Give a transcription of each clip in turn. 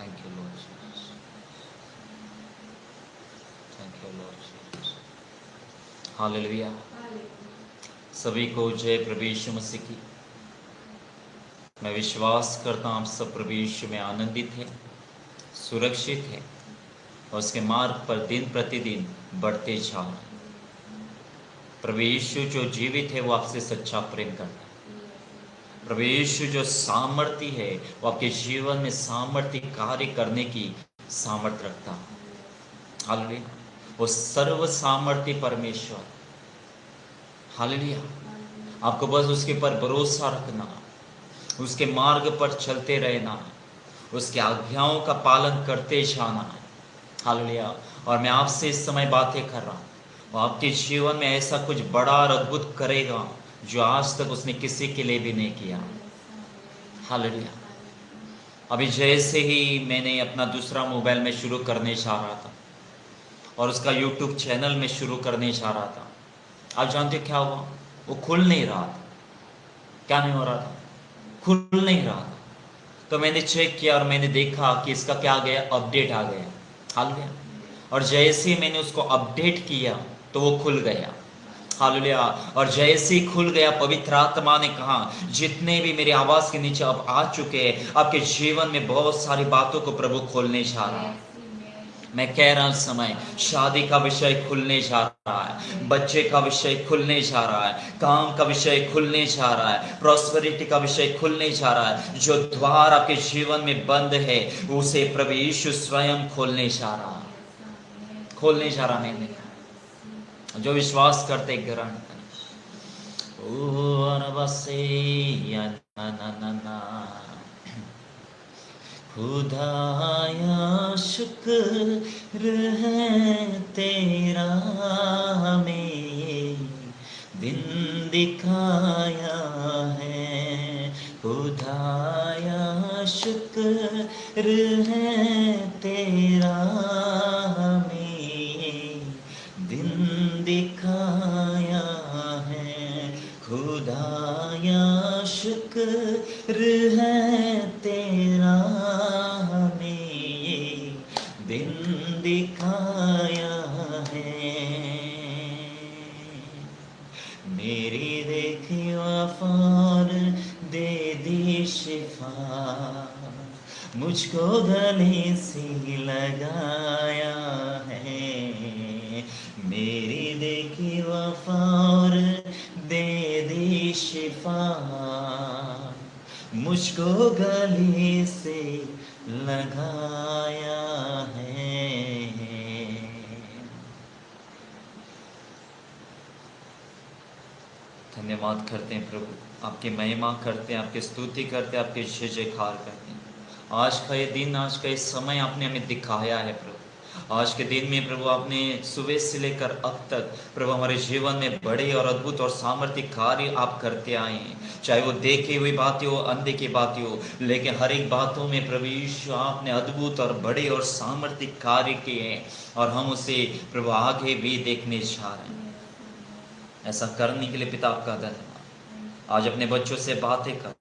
Thank you, Lord Jesus. Thank you, Lord Jesus. Hallelujah. सभी को जय प्रभु यीशु मसीह की। मैं विश्वास करता हूँ आप सब प्रभु यीशु में आनंदित हैं, सुरक्षित हैं और उसके मार्ग पर दिन प्रतिदिन बढ़ते जा रहे हैं। प्रभु यीशु जो जीवित है वो आपसे सच्चा प्रेम करता है। प्रभु यीशु जो सामर्थ्य है वो आपके जीवन में सामर्थ्य कार्य करने की सामर्थ्य रखता है। हालेलुया। वो सर्व सामर्थ्य परमेश्वर। हालेलुया। आपको बस उसके पर भरोसा रखना, उसके मार्ग पर चलते रहना, उसके आज्ञाओं का पालन करते जाना। हालेलुया। और मैं आपसे इस समय बातें कर रहा हूँ, वो आपके जीवन में ऐसा कुछ बड़ा और अद्भुत करेगा जो आज तक उसने किसी के लिए भी नहीं किया। हालेलुया। अभी जैसे ही मैंने अपना दूसरा मोबाइल में शुरू करने जा रहा था और उसका यूट्यूब चैनल में शुरू करने जा रहा था, आप जानते क्या हुआ? वो खुल नहीं रहा था। क्या नहीं हो रहा था? खुल नहीं रहा था। तो मैंने चेक किया और मैंने देखा कि इसका क्या आ गया, अपडेट आ गया। हालेलुया। और जैसे ही मैंने उसको अपडेट किया तो वो खुल गया। हालेलुया। और जैसे ही खुल गया, पवित्र आत्मा ने कहा जितने भी मेरी आवाज के नीचे अब आ चुके हैं, आपके जीवन में बहुत सारी बातों को प्रभु खोलने जा रहा है। मैं कह रहा हूं समय, शादी का विषय खुलने जा रहा है, बच्चे का विषय खुलने जा रहा है, काम का विषय खुलने जा रहा है, प्रॉस्पेरिटी का विषय खुलने जा रहा है। जो द्वार आपके जीवन में बंद है उसे प्रभु यीशु स्वयं खोलने जा रहा है। खोलने जा रहा। मैंने जो विश्वास करते ग्रहण करें। ओ अरबसे या ना ना ना ना। खुदाया शुक्र है तेरा, हमें दिन दिखाया है। खुदाया शुक्र है तेरा, हमें दिन दिखाया है। खुदाया शुक्र है तेरा, हमें दिन दिखाया है। मेरी देखी वफार दे दी शिफा, मुझको गले से लगाया है। मेरी देखी वफार दे दी शिफा, मुझको गले से लगाया है। धन्यवाद करते हैं प्रभु, आपकी महिमा करते हैं, आपकी स्तुति करते हैं, आपके जय जयकार करते हैं। आज का ये दिन, आज का ये समय आपने हमें दिखाया है प्रभु। आज के दिन में प्रभु आपने सुबह से लेकर अब तक प्रभु हमारे जीवन में बड़े और अद्भुत और सामर्थ्य कार्य आप करते आए हैं। चाहे वो देखी हुई बातें हो, अनदेखी बातें हो, लेकिन हर एक बातों में प्रभु यीशु आपने अद्भुत और बड़े और सामर्थ्य कार्य किए हैं और हम उसे प्रभु आगे भी देखने जा रहे हैं। ऐसा करने के लिए पिता आपका धन्यवाद। आज अपने बच्चों से बातें कर,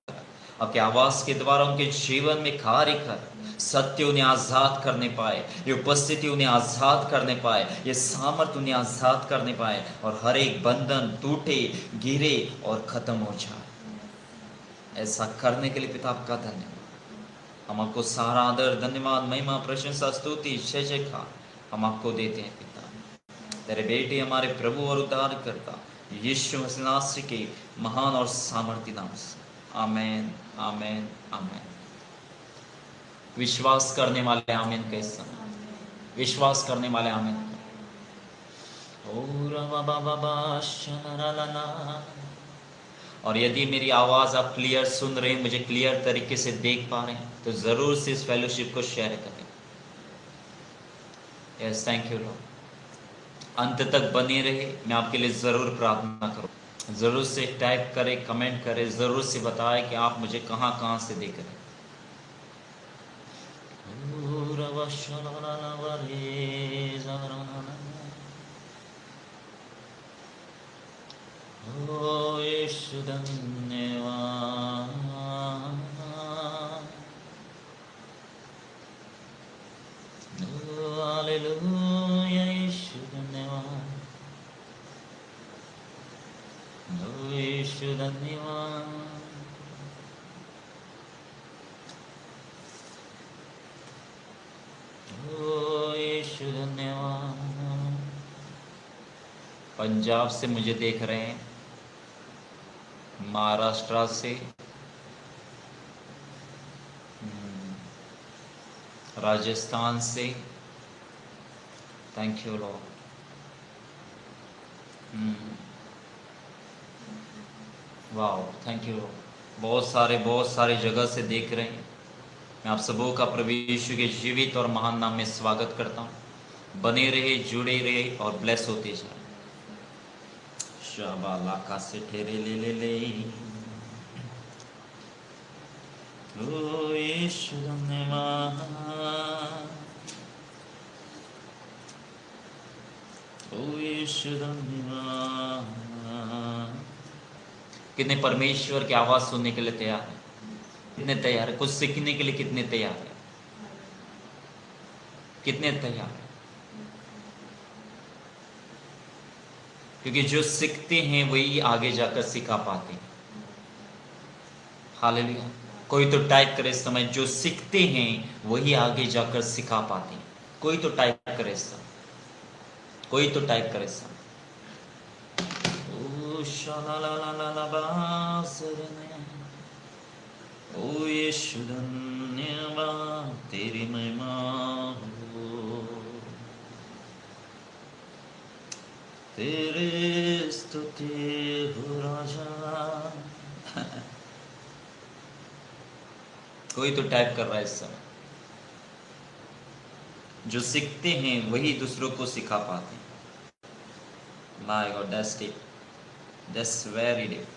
आपके आवाज के द्वारा उनके जीवन में कार्य कर, सत्य उन्हें आजाद करने पाए, ये उपस्थिति उन्हें आजाद करने पाए, ये सामर्थ्य उन्हें आजाद करने पाए और हर एक बंधन टूटे, गिरे और खत्म हो जाए। ऐसा करने के लिए पिता आपका धन्यवाद। हम आपको सारा आदर, धन्यवाद, महिमा, प्रशंसा, स्तुति, जय जयकार हम आपको देते हैं पिता, तेरे बेटे हमारे प्रभु और उद्धार करता यीशु मसीह नासरी के महान और सामर्थ्य नाम से। आमेन, आमेन, आमेन। विश्वास करने वाले आमीन कह समय, विश्वास करने वाले आमीन। और यदि मेरी आवाज आप क्लियर सुन रहे हैं, मुझे क्लियर तरीके से देख पा रहे हैं, तो जरूर से इस फेलोशिप को शेयर करें। Yes, thank you Lord. अंत तक बने रहे, मैं आपके लिए जरूर प्रार्थना करूं। जरूर से टाइप करें, कमेंट करें, जरूर से बताएं कि आप मुझे कहां कहां से देख रहे हैं। ओ यीशु धन्यवाद, धन्यवाद। ओ यीशु धन्यवाद। पंजाब से मुझे देख रहे हैं, महाराष्ट्र से, राजस्थान से। Thank you Lord. वाह, थैंक यू। बहुत सारे जगह से देख रहे हैं। मैं आप सबों का प्रभु यीशु के जीवित और महान नाम में स्वागत करता हूँ। बने रहे, जुड़े रहे और ब्लेस होते जाए। शाबाला का से ठेरे ले ओ यीशु धन्यवाद, ओ यीशु धन्यवाद। कितने परमेश्वर की आवाज सुनने के लिए तैयार है? कितने तैयार है? कुछ सीखने के लिए कितने तैयार है? कितने तैयार है? क्योंकि जो सीखते हैं वही आगे जाकर सिखा पाते हैं। हालेलुया। कोई तो टाइप करे इस समय, जो सीखते हैं वही आगे जाकर सिखा पाते हैं। कोई तो टाइप करे इस समय, कोई तो टाइप करे इस समय। ओ यीशु धन्यवाद, तेरी महिमा हो, तेरे स्तुति हो राजा। कोई तो टाइप कर रहा है इस समय। जो सीखते हैं वही दूसरों को सिखा पाते हैं। My god, that's deep, that's very deep.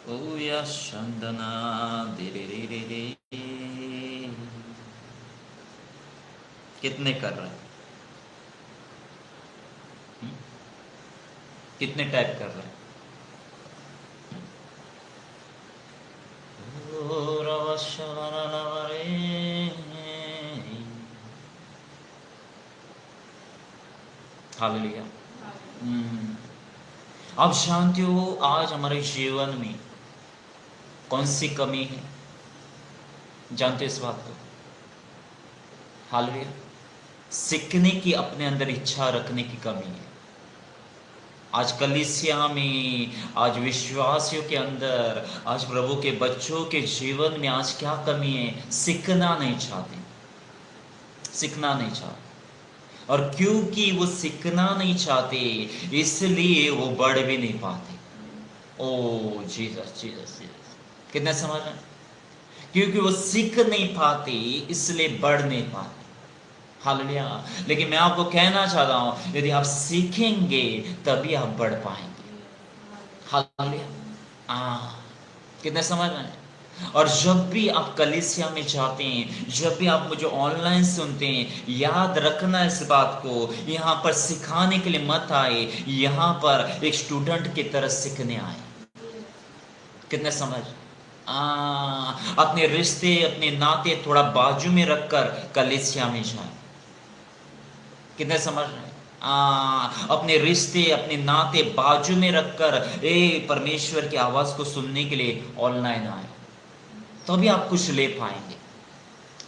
ओ या शंदना दे रे। कितने कर रहे हैं? कितने टाइप कर रहे हैं? हालेलुया। अब शांति हो। आज हमारे जीवन में कौन सी कमी है? जानते इस बात को? हालेलुया। सीखने की अपने अंदर इच्छा रखने की कमी है। आज कलीसिया में, आज विश्वासियों के अंदर, आज प्रभु के बच्चों के जीवन में आज क्या कमी है? सीखना नहीं चाहते, सीखना नहीं चाहते। और क्योंकि वो सीखना नहीं चाहते इसलिए वो बढ़ भी नहीं पाते। ओ जीसस जीसस जीसस, कितने समझ रहे हैं? क्योंकि वो सीख नहीं पाते इसलिए बढ़ नहीं पाते। हालेलुया। लेकिन मैं आपको कहना चाहता हूं, यदि आप सीखेंगे तभी आप बढ़ पाएंगे। हालेलुया। कितने समझ रहे हैं? और जब भी आप कलीसिया में जाते हैं, जब भी आप मुझे ऑनलाइन सुनते हैं, याद रखना इस बात को, यहाँ पर सिखाने के लिए मत आए, यहाँ पर एक स्टूडेंट की तरह सीखने आए। कितने समझ? अपने रिश्ते, अपने नाते थोड़ा बाजू में रखकर कलीसिया में जाए। कितने समझ रहे हैं? अपने रिश्ते, अपने नाते बाजू में रखकर परमेश्वर की आवाज को सुनने के लिए ऑनलाइन आए। तभी आप कुछ ले पाएंगे,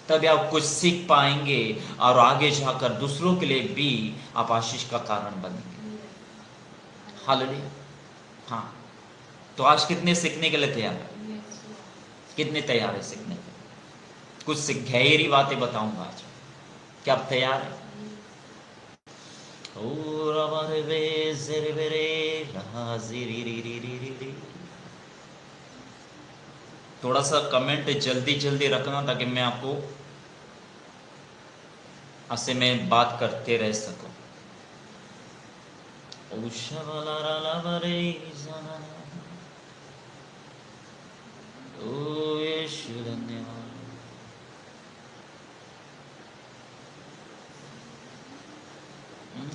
तभी आप कुछ सीख पाएंगे और आगे जाकर दूसरों के लिए भी आप आशीष का कारण बनेंगे। हालेलुया। हाँ, तो आज कितने सीखने के लिए तैयार है? कितने तैयार है सीखने के? कुछ गहरी बातें बताऊंगा आज। क्या आप तैयार है? थोड़ा सा कमेंट जल्दी जल्दी रखना ताकि मैं आपको ऐसे में बात करते रह सकूं। ओ यीशु धन्यवाद,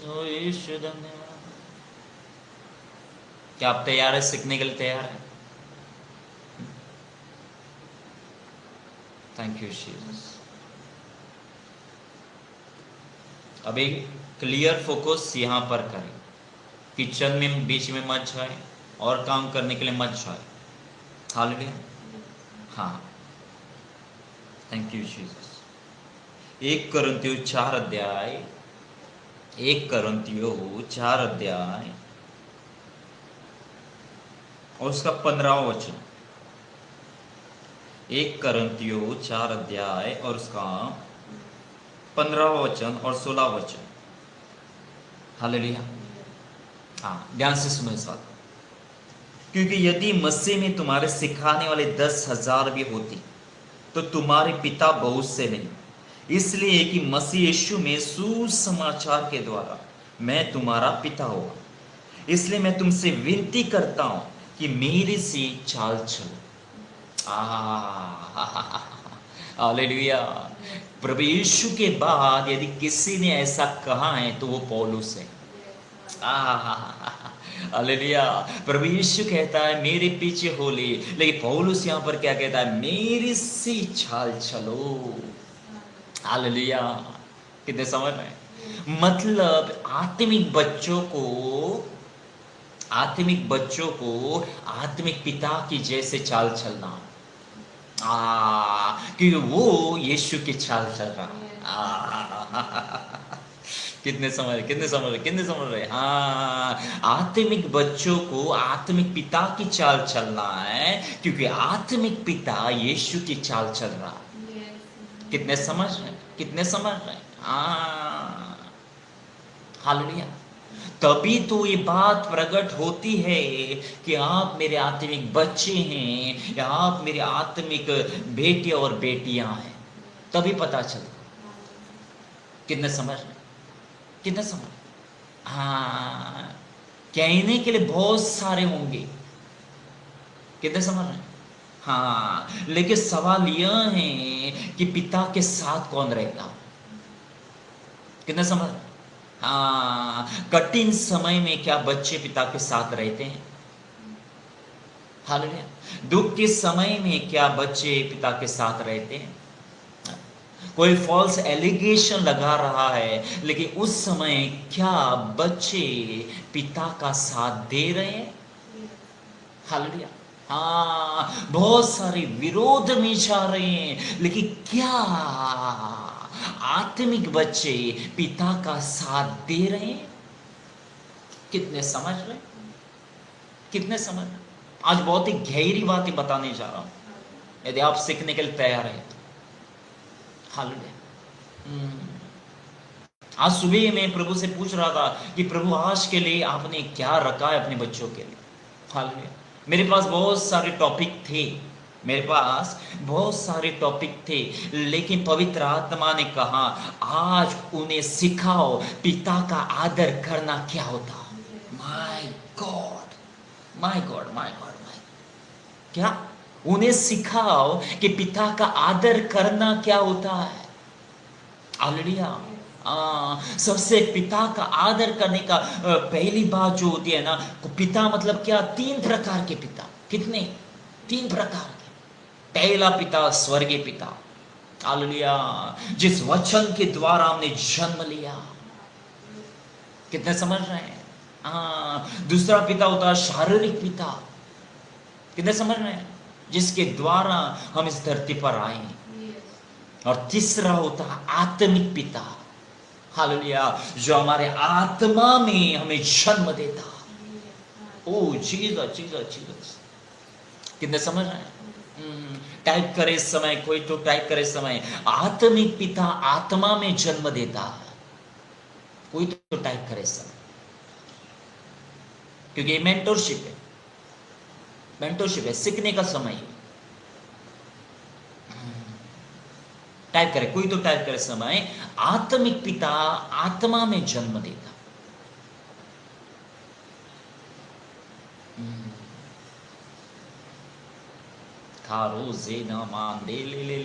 ओ यीशु धन्यवाद। क्या आप तैयार है? सीखने के लिए तैयार है? Thank you Jesus. अभी क्लियर फोकस यहां पर करें। किचन में बीच में मत जाए और काम करने के लिए मत जाए। हालेलुया। हाँ, थैंक यू जीसस। 1 कोरिन्थियों 4 अध्याय, 1 कोरिन्थियों 4 अध्याय और उसका 15वां वचन। 1 कोरिन्थियों 4 अध्याय और उसका 15वां वचन और 16वां वचन। हालेलुया। हाँ, ध्यान से सुनो इस बात। क्योंकि यदि मसीह में तुम्हारे सिखाने वाले 10,000 भी होती तो तुम्हारे पिता बहुत से नहीं, इसलिए कि मसीह यीशु में सुसमाचार के द्वारा मैं तुम्हारा पिता हुआ। इसलिए मैं तुमसे विनती करता हूं कि मेरी सी चाल चलो। हालेलुया। प्रभु यीशु के बाद यदि किसी ने ऐसा कहा है तो वो पौलुस है। हालेलुया। प्रभु यीशु कहता है मेरे पीछे हो ले, लेकिन पौलुस यहां पर क्या कहता है? मेरी सी चाल चलो। हालेलुया। कितने समझ रहे हैं? मतलब आत्मिक बच्चों को आत्मिक पिता की जैसे चाल चलना। क्योंकि वो यीशु की चाल चल रहा। कितने समझ रहे? हाँ, आत्मिक बच्चों को आत्मिक पिता की चाल चलना है, क्योंकि आत्मिक पिता यीशु की चाल चल रहा। कितने समझ रहे? हाँ, हालेलुया। तभी तो ये बात प्रकट होती है कि आप मेरे आत्मिक बच्चे हैं या आप मेरे आत्मिक बेटे और बेटियां हैं। तभी पता चलता। कितने समझ? हाँ, कहने के लिए बहुत सारे होंगे। कितने समझ रहे हैं? हाँ, लेकिन सवाल यह है कि पिता के साथ कौन रहेगा? कितने समझ? हाँ, कठिन समय में क्या बच्चे पिता के साथ रहते हैं? हालेलुया। दुख के समय में क्या बच्चे पिता के साथ रहते हैं? कोई फॉल्स एलिगेशन लगा रहा है, लेकिन उस समय क्या बच्चे पिता का साथ दे रहे हैं? हालेलुया। हाँ, बहुत सारे विरोध में जा रहे हैं, लेकिन क्या आत्मिक बच्चे पिता का साथ दे रहे हैं? कितने समझ रहे? आज बहुत ही गहरी बातें बताने जा रहा हूं, यदि आप सीखने के लिए तैयार हैं। हालेलुया। आज सुबह मैं प्रभु से पूछ रहा था कि प्रभु आज के लिए आपने क्या रखा है अपने बच्चों के लिए? हालेलुया। मेरे पास बहुत सारे टॉपिक थे, लेकिन पवित्र आत्मा ने कहा आज उन्हें सिखाओ पिता का आदर करना क्या होता। माय गॉड, क्या? उन्हें सिखाओ कि पिता का आदर करना क्या होता है। हालेलुया। सबसे पिता का आदर करने का पहली बात जो होती है ना, पिता मतलब क्या? 3 प्रकार के पिता। कितने? 3 प्रकार के। पहला पिता स्वर्गीय पिता। हालेलुया। जिस वचन के द्वारा हमने जन्म लिया। कितने समझ रहे हैं? दूसरा पिता होता है शारीरिक पिता। कितने समझ रहे हैं? जिसके द्वारा हम इस धरती पर आए। और तीसरा होता है आत्मिक पिता। हालेलुया। जो हमारे आत्मा में हमें जन्म देता। ओ जीसस। कितने समझ रहे हैं? टाइप करे इस समय, कोई तो टाइप करे इस समय, आत्मिक पिता आत्मा में जन्म देता है। कोई तो टाइप करे इस समय, क्योंकि ये मेंटरशिप है, सीखने का समय है। टाइप करे, कोई तो टाइप करे समय, आत्मिक पिता आत्मा में जन्म देता। खारो जे ना मान दे ले।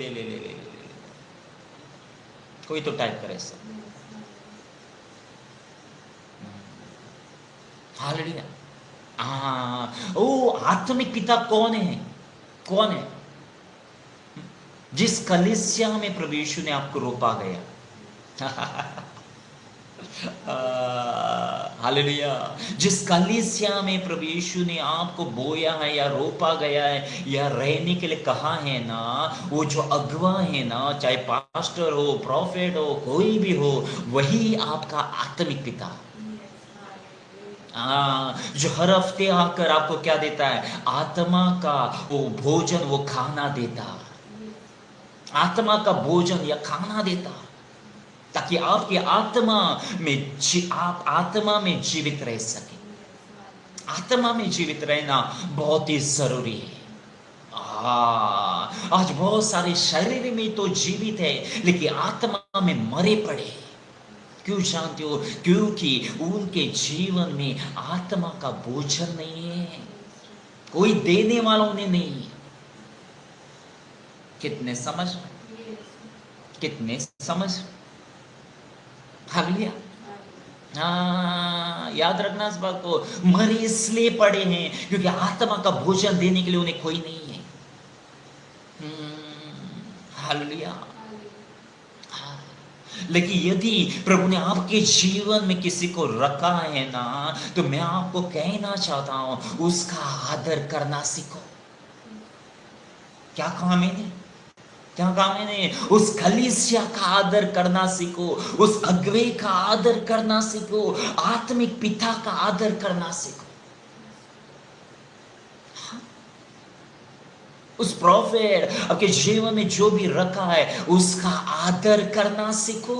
कोई तो टाइप करे समय। हालेलुया। ओ आत्मिक पिता कौन है? जिस कलीसिया में प्रभु यीशु ने आपको रोपा गया। हालेलुया। जिस कलीसिया में प्रभु यीशु ने आपको बोया है या रोपा गया है या रहने के लिए कहा है ना, वो जो अगुवा है ना, चाहे पास्टर हो, प्रॉफिट हो, कोई भी हो, वही आपका आत्मिक पिता। जो हर हफ्ते आकर आपको क्या देता है? आत्मा का वो भोजन, वो खाना देता, आत्मा का भोजन या खाना देता, ताकि आपकी आत्मा में आप आत्मा में जीवित रह सके। आत्मा में जीवित रहना बहुत ही जरूरी है। आज बहुत सारे शरीर में तो जीवित है लेकिन आत्मा में मरे पड़े। क्यों जानते हो? क्योंकि उनके जीवन में आत्मा का भोजन नहीं है, कोई देने वाला उन्हें नहीं है। कितने समझ, कितने समझ। हालेलुया। याद रखना इस बात को, मरे इसलिए पड़े हैं क्योंकि आत्मा का भोजन देने के लिए उन्हें कोई नहीं है। हालेलुया। लेकिन यदि प्रभु ने आपके जीवन में किसी को रखा है ना, तो मैं आपको कहना चाहता हूं, उसका आदर करना सीखो। क्या कहा मैंने? क्या कहा मैंने? उस कलीसिया का आदर करना सीखो, उस अगुवे का आदर करना सीखो, आत्मिक पिता का आदर करना सीखो। उस प्रॉफिट आपके जीवन में जो भी रखा है उसका आदर करना सीखो।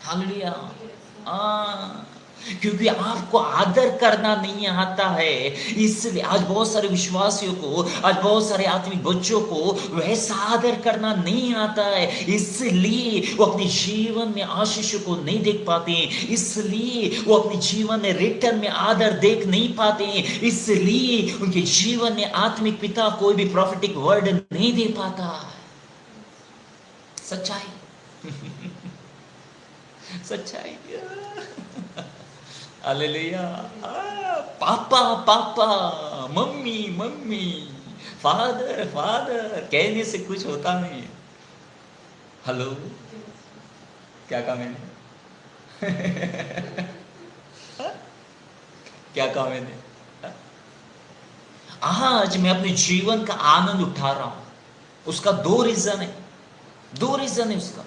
हालेलुया। क्योंकि आपको आदर करना नहीं आता है, इसलिए आज बहुत सारे विश्वासियों को, आज बहुत सारे आत्मिक बच्चों को वैसा आदर करना नहीं आता है, इसलिए वो अपने जीवन में आशीष को नहीं देख पाते, इसलिए वो अपने जीवन में रिटर्न में आदर देख नहीं पाते, इसलिए उनके जीवन में आत्मिक पिता कोई भी प्रॉफिटिक वर्ड नहीं दे पाता। सच्चाई सच्चाई। हालेलुया। पापा पापा, मम्मी मम्मी, फादर फादर कहने से कुछ होता नहीं। हेलो, क्या कहा मैंने? क्या कहा मैंने? आज मैं अपने जीवन का आनंद उठा रहा हूं, उसका दो रीजन है, दो रीजन है उसका।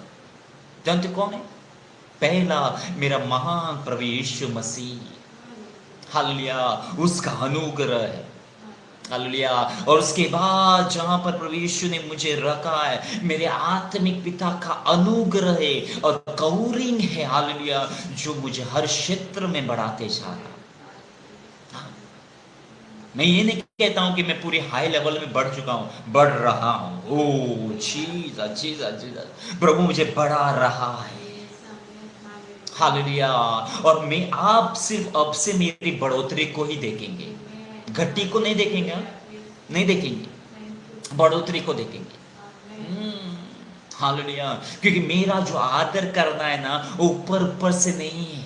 जानते कौन है? पहला, मेरा महान प्रभु यीशु मसीह, हालेलुया, उसका अनुग्रह है, हालेलुया। और उसके बाद जहां पर प्रभु यीशु ने मुझे रखा है, मेरे आत्मिक पिता का अनुग्रह है और कवरिंग है, हालेलुया, जो मुझे हर क्षेत्र में बढ़ाते जा रहा। मैं ये नहीं कहता हूं कि मैं पूरी हाई लेवल में बढ़ चुका हूं, बढ़ रहा हूं। ओ जीसस जीसस जीसस, प्रभु मुझे बढ़ा रहा है, हालेलुया। और मैं आप सिर्फ अब से मेरी बढ़ोतरी को ही देखेंगे, घटी को नहीं देखेंगे, नहीं देखेंगे, बढ़ोतरी को देखेंगे। हालेलुया। क्योंकि मेरा जो आदर करना है ना, वो ऊपर ऊपर से नहीं है।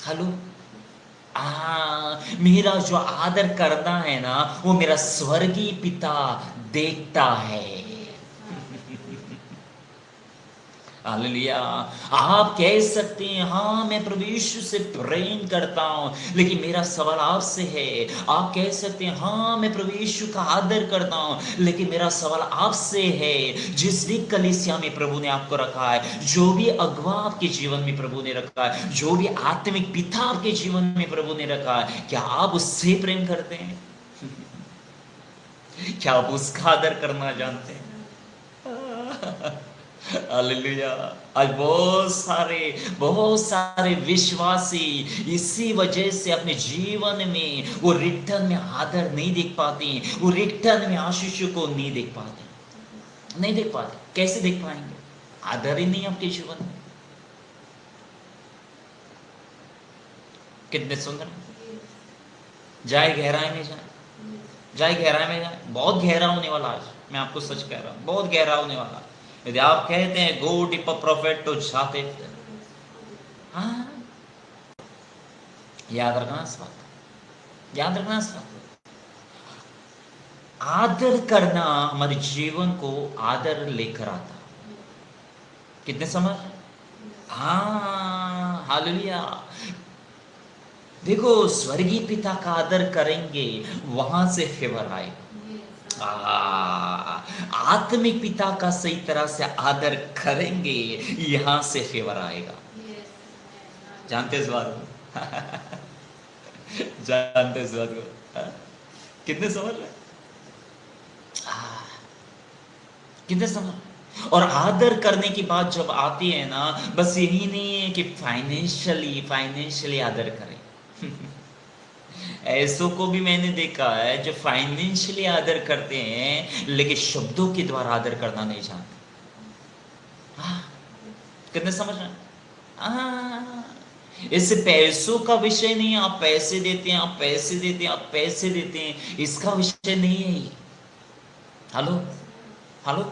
हेलो, मेरा जो आदर करना है ना, वो मेरा स्वर्गीय पिता देखता है। हालेलुया। आप कह सकते हैं, हाँ मैं प्रभु यीशु से प्रेम करता हूं, लेकिन मेरा सवाल आपसे है। आप कह सकते हैं, हाँ मैं प्रभु यीशु का आदर करता हूं, लेकिन मेरा सवाल आपसे है, जिस भी कलीसिया में प्रभु ने आपको रखा है, जो भी अगुवा आपके जीवन में प्रभु ने रखा है, जो भी आत्मिक पिता आपके जीवन में प्रभु ने रखा है, क्या आप उससे प्रेम करते हैं? क्या आप उसका आदर करना जानते हैं? हालेलुया। आज बहुत सारे विश्वासी इसी वजह से अपने जीवन में वो रिटर्न में आदर नहीं देख पाते, वो रिटर्न में आशीष को नहीं देख पाते, नहीं देख पाते। कैसे देख पाएंगे? आदर ही नहीं आपके जीवन में। कितने सुंदर, जाए गहराई में जाए, जाए गहराई में जाए। बहुत गहरा होने वाला, आज मैं आपको सच कह रहा हूं, बहुत गहरा होने वाला। यदि आप कहते हैं गो डीपर प्रॉफिट, तो जाते, हाँ, याद रखना इस बात, याद रखना इस बात। आदर करना हमारे जीवन को आदर लेकर आता। कितने समझ? हाँ, हालेलुया। देखो, स्वर्गीय पिता का आदर करेंगे, वहां से फेवर आएगा। आत्मिक पिता का सही तरह से आदर करेंगे, यहां से फेवर आएगा। जानते इस बात को? जानते इस बात को? हाँ? कितने समझ रहे? कितने समझ? और आदर करने की बात जब आती है ना, बस यही नहीं है कि फाइनेंशियली आदर करें। ऐसों को भी मैंने देखा है जो फाइनेंशियली आदर करते हैं, लेकिन शब्दों के द्वारा आदर करना नहीं जानते। कितने समझ रहे हैं? इससे पैसों का विषय नहीं है, आप पैसे देते हैं, आप पैसे देते हैं, आप पैसे देते हैं, इसका विषय नहीं है ये। हेलो हेलो,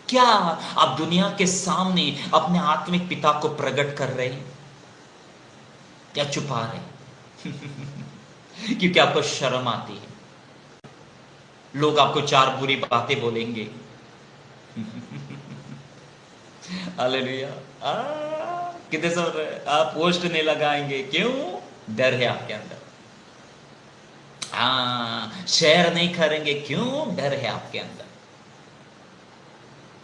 क्या आप दुनिया के सामने अपने आत्मिक पिता को प्रकट कर रहे हैं या छुपा रहे हैं? क्योंकि आपको शर्म आती है, लोग आपको चार बुरी बातें बोलेंगे। हालेलुया। कितने समझ रहे हैं? आप पोस्ट नहीं लगाएंगे, क्यों? डर है आपके अंदर। शेयर नहीं करेंगे, क्यों? डर है आपके अंदर।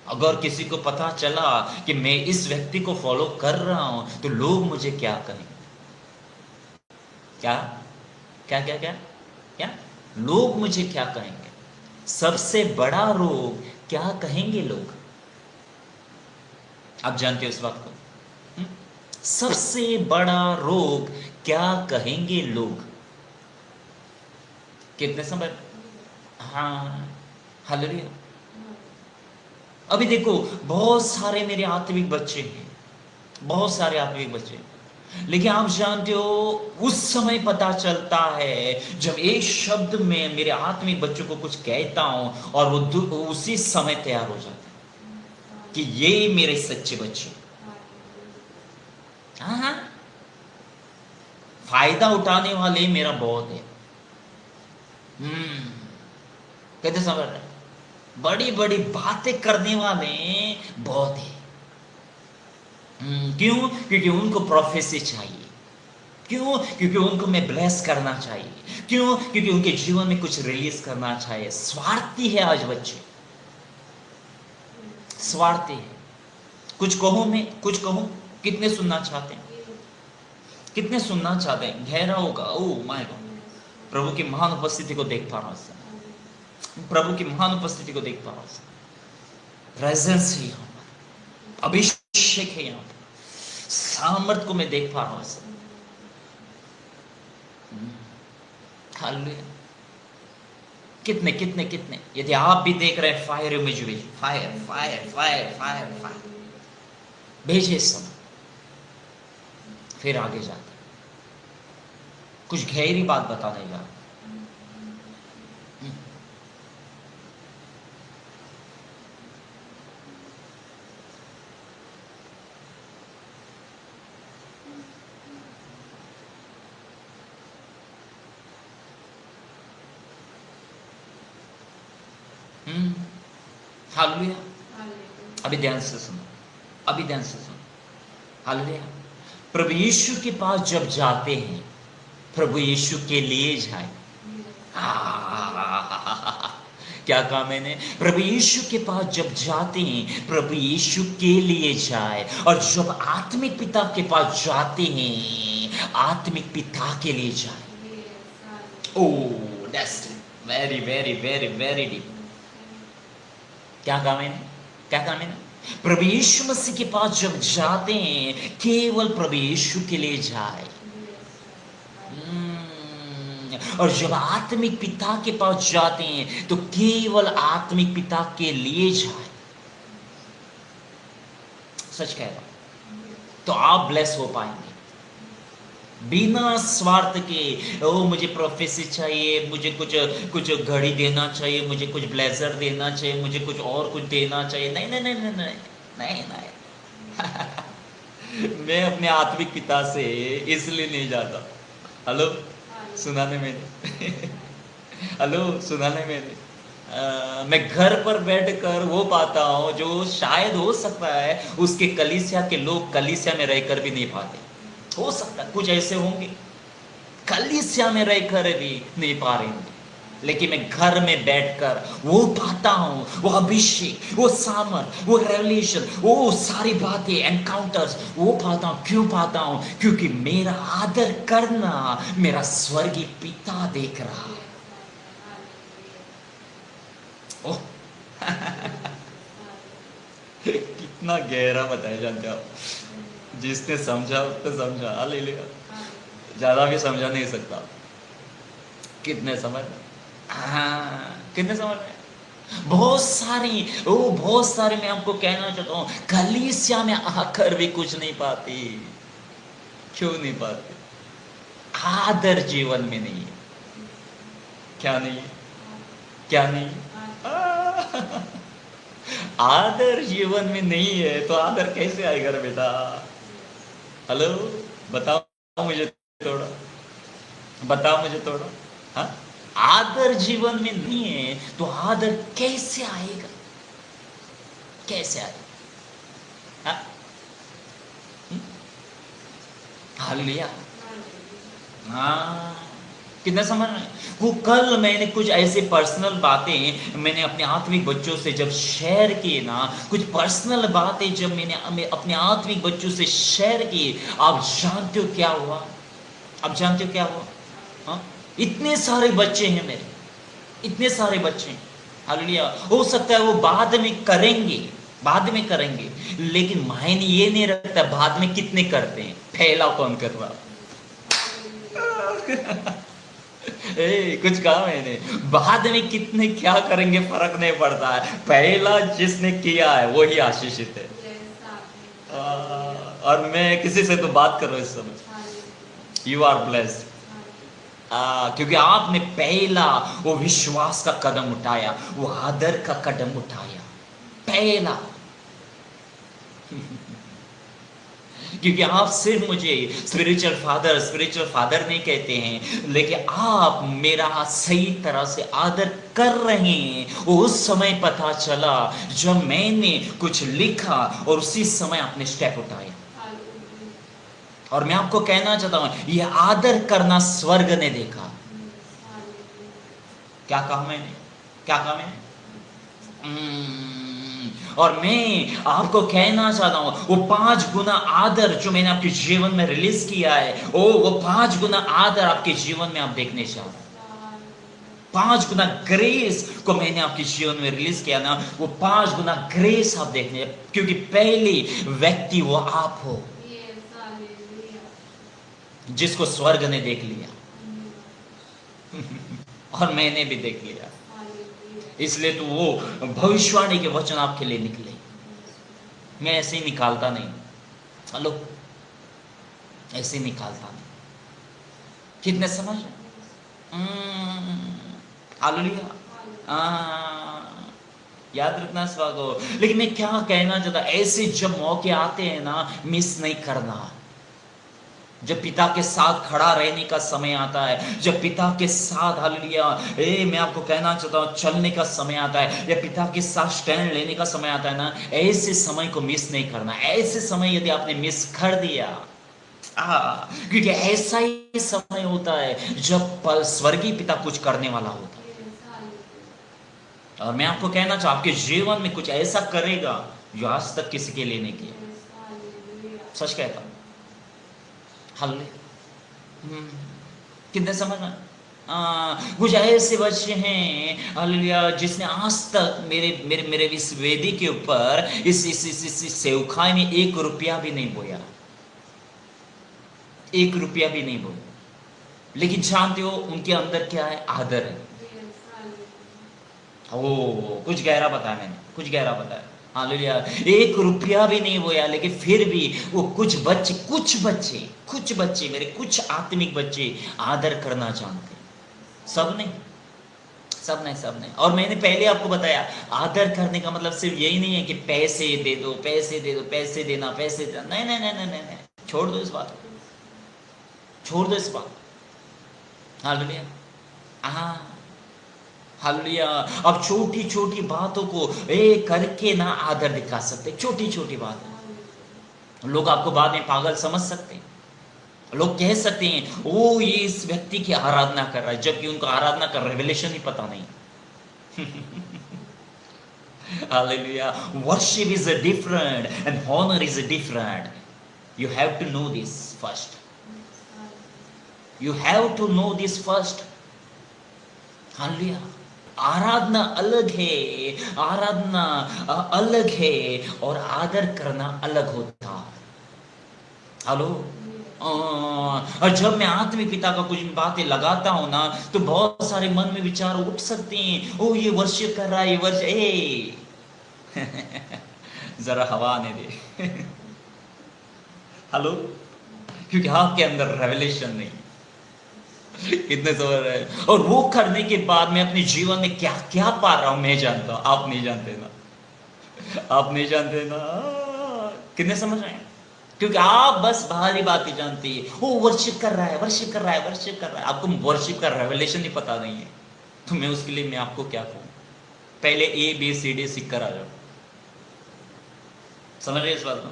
अगर किसी को पता चला कि मैं इस व्यक्ति को फॉलो कर रहा हूं, तो लोग मुझे क्या कहेंगे? क्या क्या क्या क्या क्या लोग मुझे क्या कहेंगे? सबसे बड़ा रोग, क्या कहेंगे लोग? आप जानते हो इस बात को? सबसे बड़ा रोग, क्या कहेंगे लोग? कितने समय? हाँ, हालेलुया। अभी देखो, बहुत सारे मेरे आत्मिक बच्चे हैं, बहुत सारे आत्मिक बच्चे, लेकिन आप जानते हो, उस समय पता चलता है जब एक शब्द में मेरे आत्मिक बच्चों को कुछ कहता हूं, और वो उसी समय तैयार हो जाते हैं कि ये मेरे सच्चे बच्चे। हाँ, फायदा उठाने वाले मेरा बहुत है। कहते समझ रहे? बड़ी बड़ी बातें करने वाले बहुत है। क्यों? क्योंकि उनको प्रोफेसी चाहिए। क्यों? क्योंकि उनको मैं ब्लेस करना चाहिए। क्यों? क्योंकि उनके जीवन में कुछ रिलीज करना चाहिए। स्वार्थी है आज बच्चे, स्वार्थी है। कुछ कहूं मैं, कुछ कहूं, कितने सुनना चाहते हैं? कितने सुनना चाहते हैं? गहरा होगा। ओ माय गॉड, प्रभु की महान उपस्थिति को देख पा रहा हूं, प्रभु की महान उपस्थिति को देख पा रहा हूं। प्रेजेंस है यहाँ पर, अभिषेक है यहाँ पर, सामर्थ को मैं देख पा रहा हूं। हालेलुया। कितने कितने कितने, यदि आप भी देख रहे हैं, fire imagination, fire fire fire fire fire भेजे इस समय। फिर आगे जाते कुछ गहरी बात बताने जा रहा। हालेलुया। अभी ध्यान से सुनो, अभी ध्यान से सुनो। हालेलुया। प्रभु यीशु के पास जब जाते हैं, प्रभु यीशु के लिए जाए। क्या कहा मैंने? प्रभु यीशु के पास जब जाते हैं, प्रभु यीशु के लिए जाए। और जब आत्मिक पिता के पास जाते हैं, आत्मिक पिता के लिए जाए। Oh, that's very very very very deep. क्या कहा मैंने? क्या कहा मैंने? प्रभु यीशु मसीह के पास जब जाते हैं, केवल प्रभु यीशु के लिए जाए। और जब आत्मिक पिता के पास जाते हैं, तो केवल आत्मिक पिता के लिए जाए। सच कह रहा हूं। तो आप ब्लेस हो पाएंगे बिना स्वार्थ के। ओ, मुझे प्रोफेसी चाहिए, मुझे कुछ कुछ घड़ी देना चाहिए, मुझे कुछ ब्लेजर देना चाहिए, मुझे कुछ और कुछ देना चाहिए। नहीं नहीं नहीं नहीं नहीं नहीं, नहीं। मैं अपने आत्मिक पिता से इसलिए नहीं जाता। हेलो, सुनाने में हेलो, सुनाने में मैं घर पर बैठकर वो पाता हूँ जो शायद हो सकता है उसके कलीसिया के लोग कलीसिया में रहकर भी नहीं पाते। हो सकता है कुछ ऐसे होंगे कलीसिया में रहकर भी नहीं पा रहे होंगे, लेकिन मैं घर में बैठकर वो पाता हूँ, वो अभिषेक, वो सामर्थ, वो रेवलेशन, वो सारी बातें, एनकाउंटर्स वो पाता हूँ। क्यों पाता हूँ? क्योंकि मेरा आदर करना मेरा स्वर्गीय पिता देख रहा है। ओह कितना गहरा बताया जानते आप, जिसने समझा उसने समझा। हालेलुया। ज्यादा भी समझा नहीं सकता। कितने समझ, हाँ कितने समझ में बहुत सारी मैं आपको कहना चाहता हूँ कलीसिया में आकर भी कुछ नहीं पाती। क्यों नहीं पाते? आदर जीवन में नहीं है। क्या नहीं है? क्या नहीं है? आदर जीवन में नहीं है तो आदर कैसे आएगा रे बेटा? हेलो, बताओ मुझे थोड़ा, बताओ मुझे थोड़ा। हाँ, आदर जीवन में नहीं है तो आदर कैसे आएगा? कैसे आएगा? हाँ? हालेलुया। हाँ, कितना समझ रहे हैं? वो कल मैंने कुछ ऐसे पर्सनल बातें मैंने अपने आत्मिक बच्चों से जब शेयर किए ना, कुछ पर्सनल बातें जब मैंने अपने आत्मिक बच्चों से शेयर की, आप जानते हो क्या हुआ? आप जानते हो क्या हुआ? हाँ, इतने सारे बच्चे हैं मेरे, इतने सारे बच्चे हैं। हालेलुया। हो सकता है वो बाद में करेंगे, बाद में करेंगे, लेकिन मायने ये नहीं रखता बाद में कितने करते हैं, पहला कौन कर रहा। कुछ कहा मैंने, बाद में कितने क्या करेंगे फर्क नहीं पड़ता है, पहला जिसने किया है वही आशीषित है। और मैं किसी से तो बात कर रहा हूँ इस समय, यू आर ब्लेस्ड, क्योंकि आपने पहला वो विश्वास का कदम उठाया, वो आदर का कदम उठाया पहला। क्योंकि आप सिर्फ मुझे स्पिरिचुअल फादर नहीं कहते हैं, लेकिन आप मेरा सही तरह से आदर कर रहे हैं। उस समय पता चला जब मैंने कुछ लिखा और उसी समय आपने स्टेप उठाया। और मैं आपको कहना चाहता हूं यह आदर करना स्वर्ग ने देखा। क्या कहा मैंने? क्या कहा मैंने? और मैं आपको कहना चाहता हूं वो 5 गुना आदर जो मैंने आपके जीवन में रिलीज किया है, वो 5 गुना आदर आपके जीवन में आप देखने चाहते, 5 गुना ग्रेस को मैंने आपके जीवन में रिलीज किया ना, वो 5 गुना ग्रेस आप देखने, क्योंकि पहली व्यक्ति वो आप हो जिसको स्वर्ग ने देख लिया और मैंने भी देख लिया। इसलिए तो वो भविष्यवाणी के वचन आपके लिए निकले। मैं ऐसे ही निकालता नहीं, हेलो, ऐसे ही निकालता नहीं। कितने समझ? हालेलुया। याद रखना स्वागत हो। लेकिन मैं क्या कहना चाहता, ऐसे जब मौके आते हैं ना, मिस नहीं करना। जब पिता के साथ खड़ा रहने का समय आता है, जब पिता के साथ, हालेलुया, मैं आपको कहना चाहता हूं चलने का समय आता है, या पिता के साथ स्टैंड लेने का समय आता है ना, ऐसे समय को मिस नहीं करना। ऐसे समय यदि आपने मिस कर दिया, क्योंकि ऐसा ही समय होता है जब स्वर्गीय पिता कुछ करने वाला होता है। और मैं आपको कहना चाहता हूं आपके जीवन में कुछ ऐसा करेगा जो आज तक किसी के लिए नहीं किया। सच कहता हूं। कितने समझना? कुछ ऐसे बच्चे हैं, हालेलुया, जिसने आज तक मेरे मेरे मेरे इस वेदी के ऊपर इस सेवखाई में 1 रुपया भी नहीं बोया, 1 रुपया भी नहीं बोया। लेकिन जानते हो उनके अंदर क्या है? आदर है। ओ, कुछ गहरा बताया मैंने, कुछ गहरा बताया। हालेलुया। 1 रुपया भी नहीं बोया, लेकिन फिर भी वो कुछ बच्चे मेरे कुछ आत्मिक बच्चे आदर करना जानते। सब नहीं। और मैंने पहले आपको बताया आदर करने का मतलब सिर्फ यही नहीं है कि पैसे दे दो, पैसे देना। नहीं, छोड़ दो इस बात को, छोड़ दो इस बात। हालेलुया। हालेलुया। अब छोटी छोटी बातों को करके ना आदर दिखा सकते, छोटी छोटी बात। लोग आपको बाद में पागल समझ सकते हैं, लोग कह सकते हैं ओ ये इस व्यक्ति की आराधना कर रहा है, जबकि उनको आराधना का रेवलेशन ही पता नहीं। Hallelujah. Worship is a different and honor is a different. You have to know this first. You have to know this first. Hallelujah. आराधना अलग है, आराधना अलग है और आदर करना अलग होता। हेलो। और जब मैं आत्मिक पिता का कुछ बातें लगाता हूं ना, तो बहुत सारे मन में विचार उठ सकते हैं, ओ ये वर्शिप कर रहा है, ये वर्शिप जरा हवा आने दे। हेलो। क्योंकि आपके अंदर रेवलेशन नहीं, कितने समझ रहे हैं। और वो करने के बाद मैं अपने जीवन में क्या क्या पा रहा हूं मैं जानता हूं, आप नहीं जानते ना, आप नहीं जानते ना। कितने समझ रहे हैं। क्योंकि आप बस बाहरी बातें जानते हैं, वो वर्शिप कर रहा है, वर्शिप कर रहा है, वर्शिप कर रहा है, आपको वर्शिप का रेवलेशन ही पता नहीं है। तो मैं उसके लिए मैं आपको क्या कहूं, पहले ABCD सीख कर आ जाओ। समझ रहे इस बात को।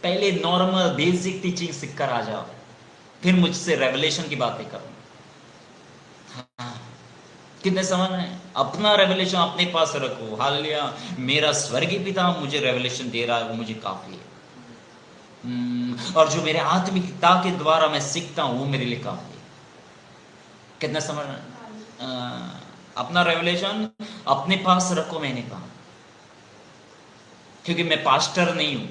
पहले नॉर्मल बेसिक टीचिंग सीख कर आ जाओ, फिर मुझसे रेवलेशन की बातें करो। हाँ। कितने समझ रहे हैं। अपना रेवलेशन अपने पास रखो। हालेलुया। मेरा स्वर्गीय पिता मुझे रेवलेशन दे रहा है, वो मुझे काफी है। और जो मेरे आत्मिक पिता के द्वारा मैं सीखता हूं वो मेरे लिए काफी है। कितना समझ रहे हैं। अपना रेवलेशन अपने पास रखो, मैंने कहा, क्योंकि मैं पास्टर नहीं हूं।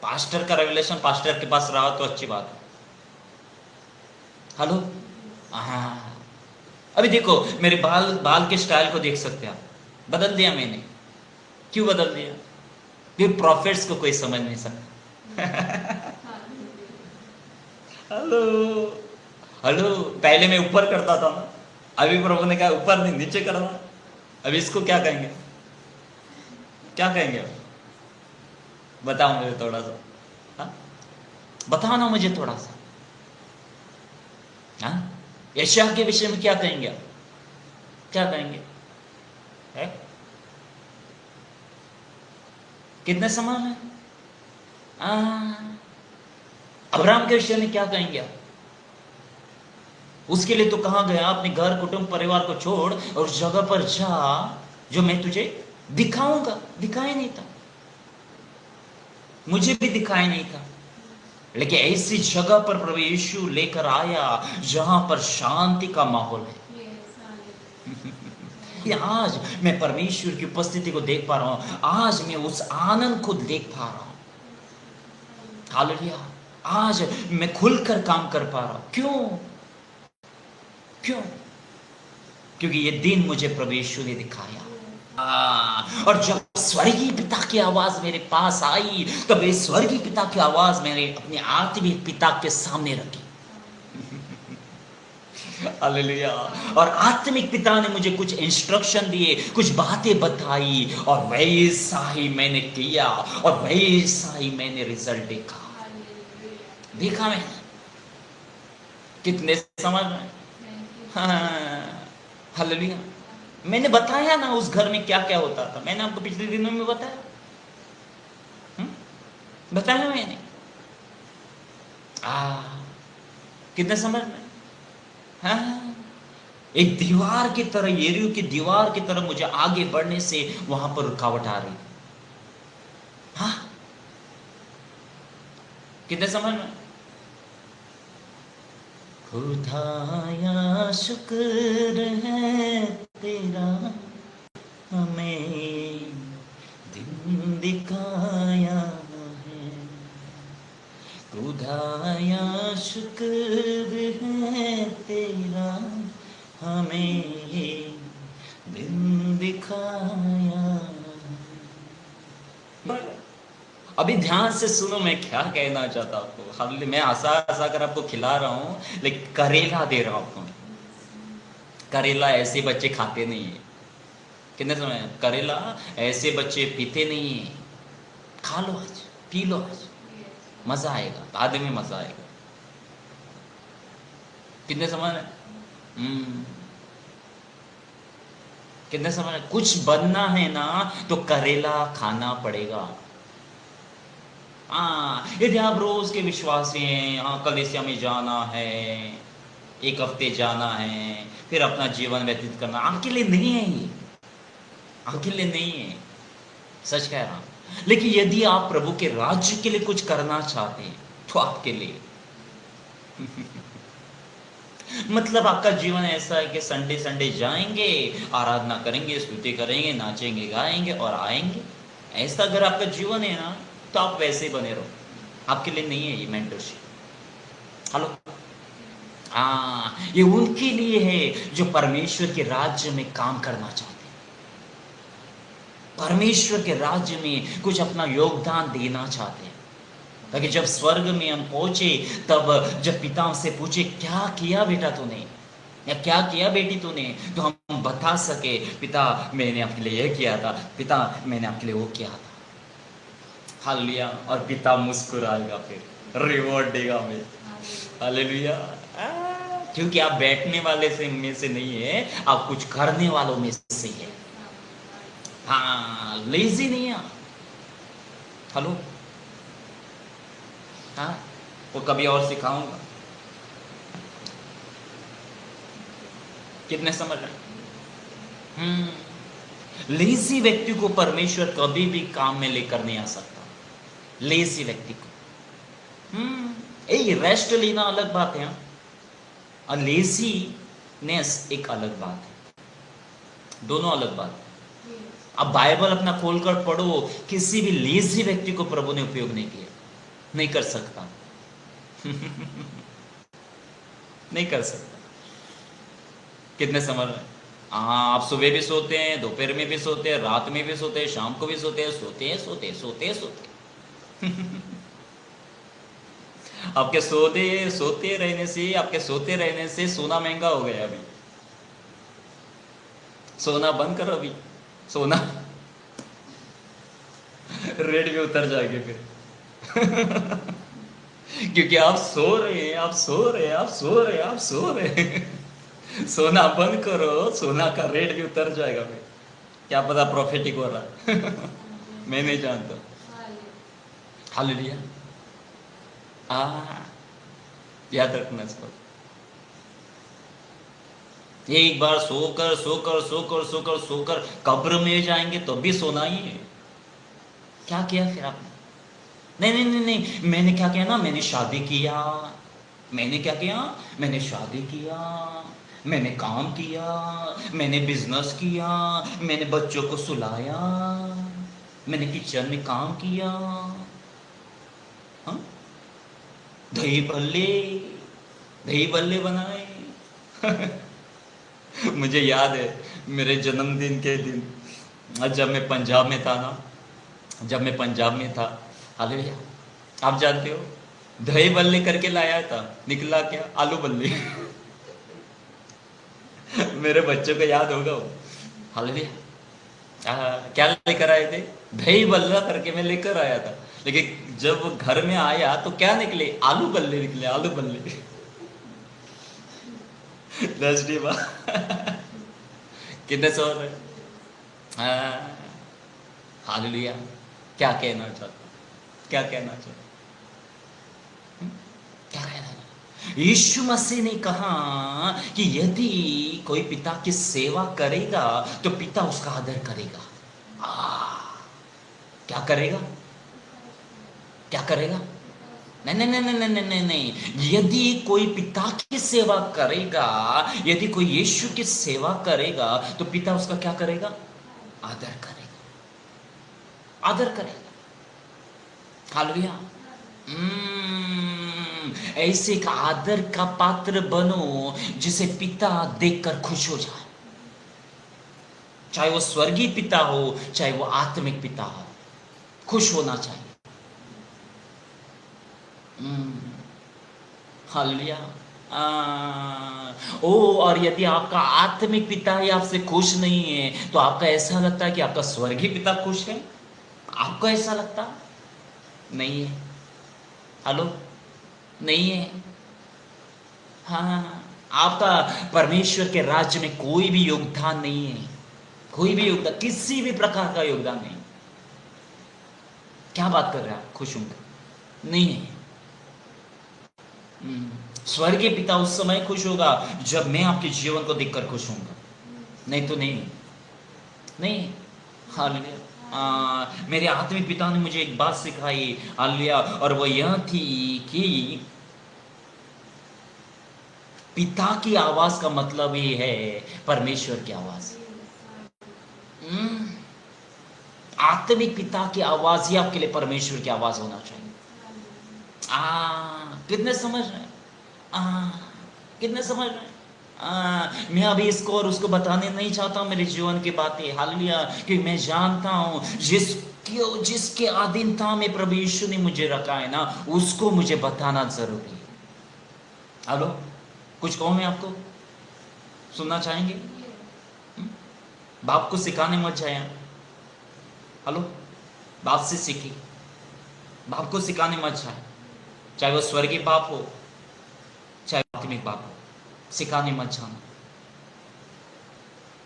पास्टर का रेवलेशन पास्टर के पास रहा तो अच्छी बात है। हेलो। हाँ। अभी देखो मेरे बाल के स्टाइल को देख सकते हैं आप, बदल दिया मैंने। क्यों बदल दिया। क्योंकि प्रॉफिट्स को कोई समझ नहीं सकता। हेलो। हेलो। पहले मैं ऊपर करता था ना, अभी प्रभु ने कहा ऊपर नहीं नीचे करना। अभी इसको क्या कहेंगे, क्या कहेंगे, बताओ मुझे थोड़ा सा। हाँ? बताओ ना मुझे थोड़ा सा। हाँ? यशायाह के विषय में क्या कहेंगे आप, क्या कहेंगे है? कितने समान है। अब्राहम के विषय में क्या कहेंगे आप। उसके लिए तो कहा गया अपने घर कुटुंब परिवार को छोड़ और जगह पर जा जो मैं तुझे दिखाऊंगा। दिखाई नहीं था, मुझे भी दिखाई नहीं था, लेकिन ऐसी जगह पर प्रभु यीशु लेकर आया जहां पर शांति का माहौल है। आज मैं परमेश्वर की उपस्थिति को देख पा रहा हूं, आज मैं उस आनंद को देख पा रहा हूं। हालेलुया। आज मैं खुलकर काम कर पा रहा हूं। क्यों, क्यों, क्योंकि ये दिन मुझे प्रभु यीशु ने दिखाया। और जब स्वर्गीय पिता की आवाज मेरे पास आई, तब ये स्वर्गीय पिता की आवाज मैंने अपने आत्मिक पिता के सामने रखी। हालेलुया। और आत्मिक पिता ने मुझे कुछ इंस्ट्रक्शन दिए, कुछ बातें बताई, और वैसा ही मैंने किया, और वैसा ही मैंने रिजल्ट देखा। देखा मैं। कितने समझ में। हालेलुया। मैंने बताया ना उस घर में क्या क्या होता था, मैंने आपको पिछले दिनों में बताया। बताया मैंने। कितने समझ में। हाँ। एक दीवार की तरह, यरीहो की दीवार की तरह मुझे आगे बढ़ने से वहां पर रुकावट आ रही। हाँ। कितने समझ में। खुदाया शुक्र है तेरा, हमें दिन दिखाया है। खुदाया शुक्र है तेरा, हमें दिन दिखाया। अभी ध्यान से सुनो मैं क्या कहना चाहता हूं आपको। हालेलुया। मैं हंसा हंसा कर आपको खिला रहा हूं, लेकिन करेला दे रहा हूं आपको। करेला ऐसे बच्चे खाते नहीं है। कितने समय। करेला ऐसे बच्चे पीते नहीं है। खा लो आज, पी लो आज, मजा आएगा, बाद में मजा आएगा। कितने समय। कितने समझ, कुछ बनना है ना तो करेला खाना पड़ेगा। यदि आप रोज के विश्वासी हैं, कलीसिया में जाना है, एक हफ्ते जाना है, फिर अपना जीवन व्यतीत करना, आपके लिए नहीं है ये, आपके लिए नहीं है, सच कह रहा हूं। लेकिन यदि आप प्रभु के राज्य के लिए कुछ करना चाहते हैं तो आपके लिए मतलब आपका जीवन ऐसा है कि संडे संडे जाएंगे, आराधना करेंगे, स्तुति करेंगे, नाचेंगे, गाएंगे और आएंगे। ऐसा अगर आपका जीवन है ना तो आप वैसे ही बने रहो, आपके लिए नहीं है ये मेंटरशिप। हेलो, ये उनके लिए है जो परमेश्वर के राज्य में काम करना चाहते हैं, परमेश्वर के राज्य में कुछ अपना योगदान देना चाहते हैं, ताकि जब स्वर्ग में हम पहुंचे तब जब पिता से पूछे क्या किया बेटा तूने, या क्या किया बेटी तूने, तो हम बता सके पिता मैंने आपके लिए यह किया था, पिता मैंने आपके लिए वो किया था। हालेलुया। और पिता मुस्कुराएगा, फिर रिवॉर्ड देगा हमें। हालेलुया। क्योंकि आप बैठने वाले से में से नहीं है, आप कुछ करने वालों में से है। लेजी नहीं है। हेलो, वो कभी और सिखाऊंगा। कितने समझ रहे? लेजी व्यक्ति को परमेश्वर कभी भी काम में लेकर नहीं आ सकता। लेजी व्यक्ति को रेस्ट लेना अलग बात है, और लेजीनेस एक अलग बात है, दोनों अलग बात है। अब बाइबल अपना खोलकर पढ़ो, किसी भी लेजी व्यक्ति को प्रभु ने उपयोग नहीं किया, नहीं कर सकता नहीं कर सकता। कितने समझ रहे? आप सुबह भी सोते हैं, दोपहर में भी सोते हैं, रात में भी सोते हैं, शाम को भी सोते हैं, सोते हैं सोते सोते सोते आपके सोते रहने से, आपके सोते रहने से सोना महंगा हो गया। अभी सोना बंद करो, अभी सोना रेट भी उतर जाएगी फिर क्योंकि आप सो रहे हैं, आप सो रहे हैं, आप सो रहे हैं, आप सो रहे हैं। सोना बंद करो, सोना का रेट भी उतर जाएगा फिर। क्या पता प्रॉफिटिक हो रहा मैं नहीं जानता। हालेलुया। याद रखना इसको। एक बार सोकर सोकर सोकर सोकर सोकर कब्र में जाएंगे तो भी सोना ही है। क्या किया फिर आपने? नहीं नहीं नहीं नहीं, मैंने क्या किया ना, मैंने शादी किया, मैंने क्या किया, मैंने शादी किया, मैंने काम किया, मैंने बिजनेस किया, मैंने बच्चों को सुलाया, मैंने किचन में काम किया, दही भल्ले बनाए मुझे याद है मेरे जन्मदिन के दिन जब मैं पंजाब में था ना, जब मैं पंजाब में था, हालेलुया, आप जानते हो दही बल्ले करके लाया था, निकला क्या? आलू बल्ले मेरे बच्चों को याद होगा वो। हालेलुया। क्या लेकर आए थे? दही बल्ला करके मैं लेकर आया था, लेकिन जब घर में आया तो क्या निकले? आलू बल्ले निकले, आलू बल्ले कितने सौ रहे? हालेलुया। क्या कहना चाहता, क्या कहना चाहता, क्या कहना चाहता? यीशु मसीह ने कहा कि यदि कोई पिता की सेवा करेगा तो पिता उसका आदर करेगा। क्या करेगा? क्या करेगा? नहीं नहीं नहीं नहीं नहीं नहीं नहीं, यदि कोई पिता की सेवा करेगा, यदि कोई यीशु की सेवा करेगा तो पिता उसका क्या करेगा? आदर करेगा, आदर करेगा। हालेलुया। ऐसे एक आदर का पात्र बनो जिसे पिता देखकर खुश हो जाए, चाहे वो स्वर्गीय पिता हो, चाहे वो आत्मिक पिता हो, खुश होना चाहिए। हालेलुया। और यदि आपका आत्मिक पिता ही आपसे खुश नहीं है तो आपका ऐसा लगता है कि आपका स्वर्गीय पिता खुश है? आपको ऐसा लगता नहीं है? हेलो, नहीं है। आपका परमेश्वर के राज्य में कोई भी योगदान नहीं है। कोई भी योगदान, किसी भी प्रकार का योगदान नहीं। क्या बात कर रहे हैं आप? खुश होंगे? नहीं है। स्वर्गीय पिता उस समय खुश होगा जब मैं आपके जीवन को देखकर खुश होऊंगा, नहीं तो नहीं। नहीं। हालेलुया। मेरे आत्मिक पिता ने मुझे एक बात सिखाई, हालेलुया, और वो यह थी कि पिता की आवाज का मतलब ही है परमेश्वर की आवाज। आत्मिक पिता की आवाज ही आपके लिए परमेश्वर की आवाज होना चाहिए। कितने समझ रहे हैं? कितने समझ रहे हैं? मैं अभी इसको और उसको बताने नहीं चाहता हूं मेरे जीवन की बातें, हालेलुया, कि मैं जानता हूं जिसके अधीनता में प्रभु यीशु ने मुझे रखा है ना, उसको मुझे बताना जरूरी है। हेलो, कुछ कहूं मैं आपको? सुनना चाहेंगे? बाप को सिखाने मत जाए। हेलो, बाप से सीखी, बाप को सिखाने मत जाए, चाहे वो स्वर्गीय बाप हो चाहे आत्मिक बाप हो, सिखाने मत जाना।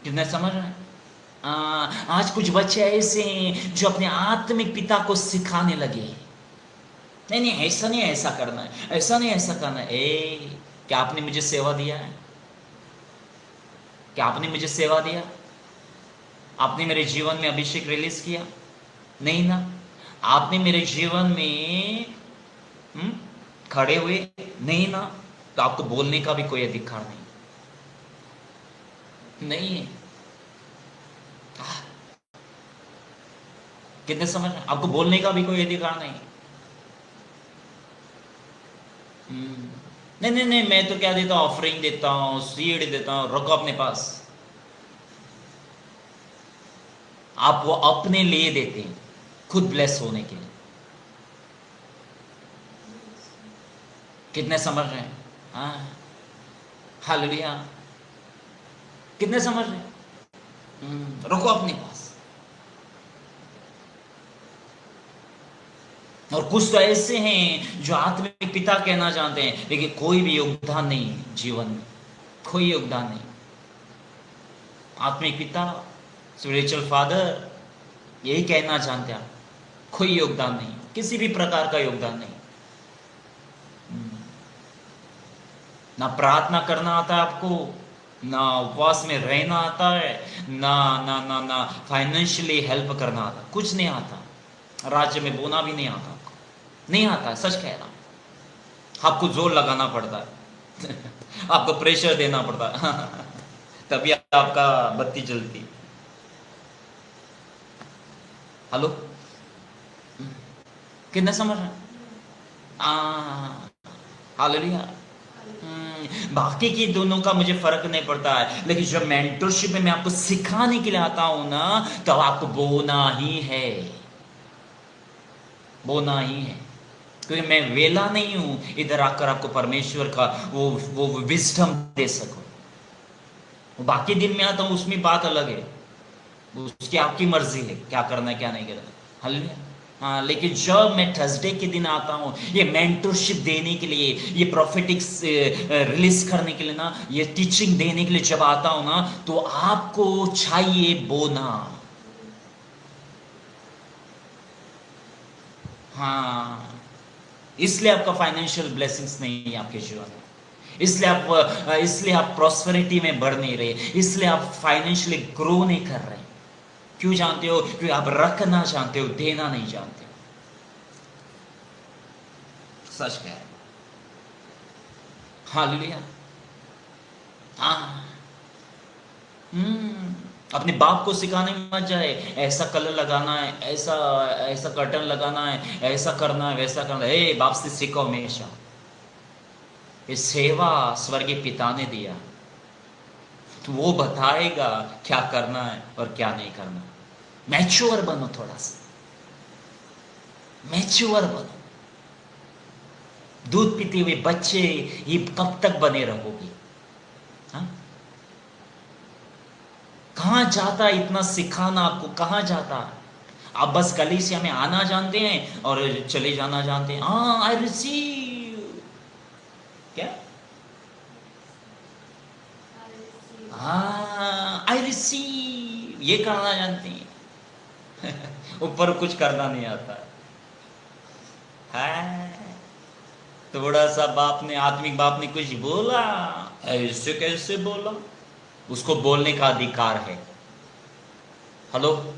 कितने समझ रहे हैं? आज कुछ बच्चे ऐसे हैं जो अपने आत्मिक पिता को सिखाने लगे। नहीं नहीं, ऐसा नहीं, ऐसा करना है, ऐसा नहीं, ऐसा करना है। क्या आपने मुझे सेवा दिया है? क्या आपने मुझे सेवा दिया? आपने मेरे जीवन में अभिषेक रिलीज किया? नहीं ना। आपने मेरे जीवन में खड़े हुए? नहीं ना। तो आपको बोलने का भी कोई अधिकार नहीं है। कितने समझ रहे? आपको बोलने का भी कोई अधिकार नहीं। नहीं नहीं नहीं, मैं तो क्या देता हूं? ऑफरिंग देता हूं, सीड देता हूं, रखो अपने पास। आप वो अपने लिए देते हैं, खुद ब्लेस होने के लिए। कितने समझ रहे हैं? हालेलुया। कितने समझ रहे हैं? रखो अपने पास। और कुछ तो ऐसे हैं जो आत्मिक पिता कहना चाहते हैं, लेकिन कोई भी योगदान नहीं जीवन में, कोई योगदान नहीं। आत्मिक पिता, स्पिरिचुअल फादर, यही कहना चाहते हैं, कोई योगदान नहीं, किसी भी प्रकार का योगदान नहीं। ना प्रार्थना करना आता है आपको, ना उपवास में रहना आता है, ना ना ना ना फाइनेंशियली हेल्प करना आता, कुछ नहीं आता। राज्य में बोना भी नहीं आता आपको, नहीं आता, सच कह रहा हूं। आपको जोर लगाना पड़ता है आपको प्रेशर देना पड़ता है तभी आपका बत्ती जलती। हेलो, कितना समझ रहे? हालेलुया। बाकी की दोनों का मुझे फर्क नहीं पड़ता है, लेकिन जब मेंटरशिप में मैं आपको सिखाने के लिए आता हूं ना, तो आपको बोना ही है, बोना ही है। क्योंकि मैं वेला नहीं हूं इधर आकर आपको परमेश्वर का वो विजडम दे सकूं। बाकी दिन में आता हूं, उसमें बात अलग है, उसकी आपकी मर्जी है क्या करना है क्या नहीं करना। हालेलुया। हाँ, लेकिन जब मैं थर्सडे के दिन आता हूँ ये मेंटरशिप देने के लिए, ये प्रोफेटिक्स रिलीज करने के लिए ना, ये टीचिंग देने के लिए जब आता हूँ ना, तो आपको चाहिए बोना। हाँ, इसलिए आपका फाइनेंशियल ब्लेसिंग्स नहीं है आपके जीवन में, इसलिए आप प्रॉस्पेरिटी में बढ़ नहीं रहे, इसलिए आप फाइनेंशियली ग्रो नहीं कर रहे। क्यों जानते हो? क्योंकि आप रखना जानते हो, देना नहीं जानते। सच कह रहे। हालेलुया। अपने बाप को सिखाने मत जाए, ऐसा कलर लगाना है, ऐसा ऐसा कर्टन लगाना है, ऐसा करना है, वैसा करना है। बाप से सीखो हमेशा। ये सेवा स्वर्गीय पिता ने दिया, तो वो बताएगा क्या करना है और क्या नहीं करना। मैच्योर बनो, थोड़ा सा मैच्योर बनो। दूध पीते हुए बच्चे ये कब तक बने रहोगे? हाँ? कहां जाता इतना सिखाना आपको? कहां जाता? आप बस कलीसिया में आना जानते हैं और चले जाना जानते हैं। आई रिसीव, क्या? आई रिसीव, ये करना जानती हैं। ऊपर कुछ करना नहीं आता है। थोड़ा सा बाप ने, आत्मिक बाप ने कुछ बोला, ऐसे कैसे बोला? उसको बोलने का अधिकार है। हेलो,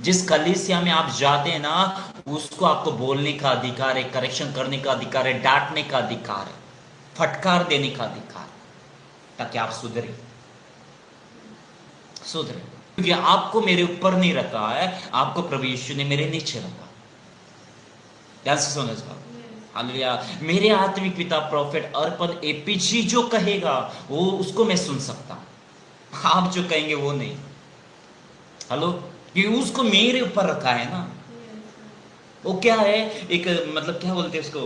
जिस कलीसिया में आप जाते हैं ना, उसको आपको बोलने का अधिकार है, करेक्शन करने का अधिकार है, डांटने का अधिकार है, फटकार देने का अधिकार है, ताकि आप सुधरे। क्योंकि आपको मेरे ऊपर नहीं रखा है, आपको प्रभु यीशु ने मेरे नीचे रखा। ध्यान से सुनो इस बात। हालेलुया। मेरे आत्मिक पिता प्रोफेट अर्पण एपीजी जो कहेगा वो उसको मैं सुन सकता हूं, आप जो कहेंगे वो नहीं। हेलो, क्योंकि उसको मेरे ऊपर रखा है ना। वो क्या है, एक मतलब क्या बोलते हैं उसको,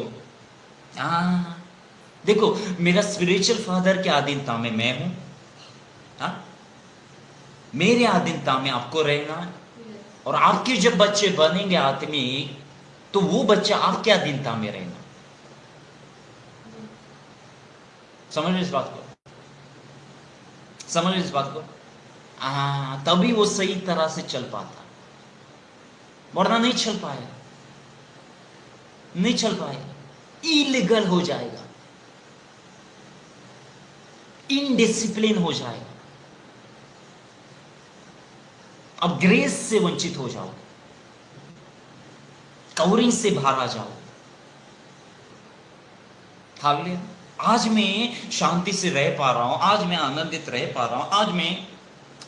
देखो, मेरा स्पिरिचुअल फादर के अधीनता में मैं हूं। मेरे अधीनता में आपको रहना है, और आपके जब बच्चे बनेंगे आत्मिक, तो वो बच्चा आपके अधीनता में रहना। समझ इस बात को, समझ इस बात को। तभी वो सही तरह से चल पाता, वरना नहीं चल पाएगा, नहीं चल पाएगा, इलीगल हो जाएगा, इनडिसिप्लिन हो जाएगा, अब ग्रेस से वंचित हो जाओ, कवरिंग से बाहर आ जाओ। हालेलुया। आज मैं शांति से रह पा रहा हूं, आज मैं आनंदित रह पा रहा हूं, आज मैं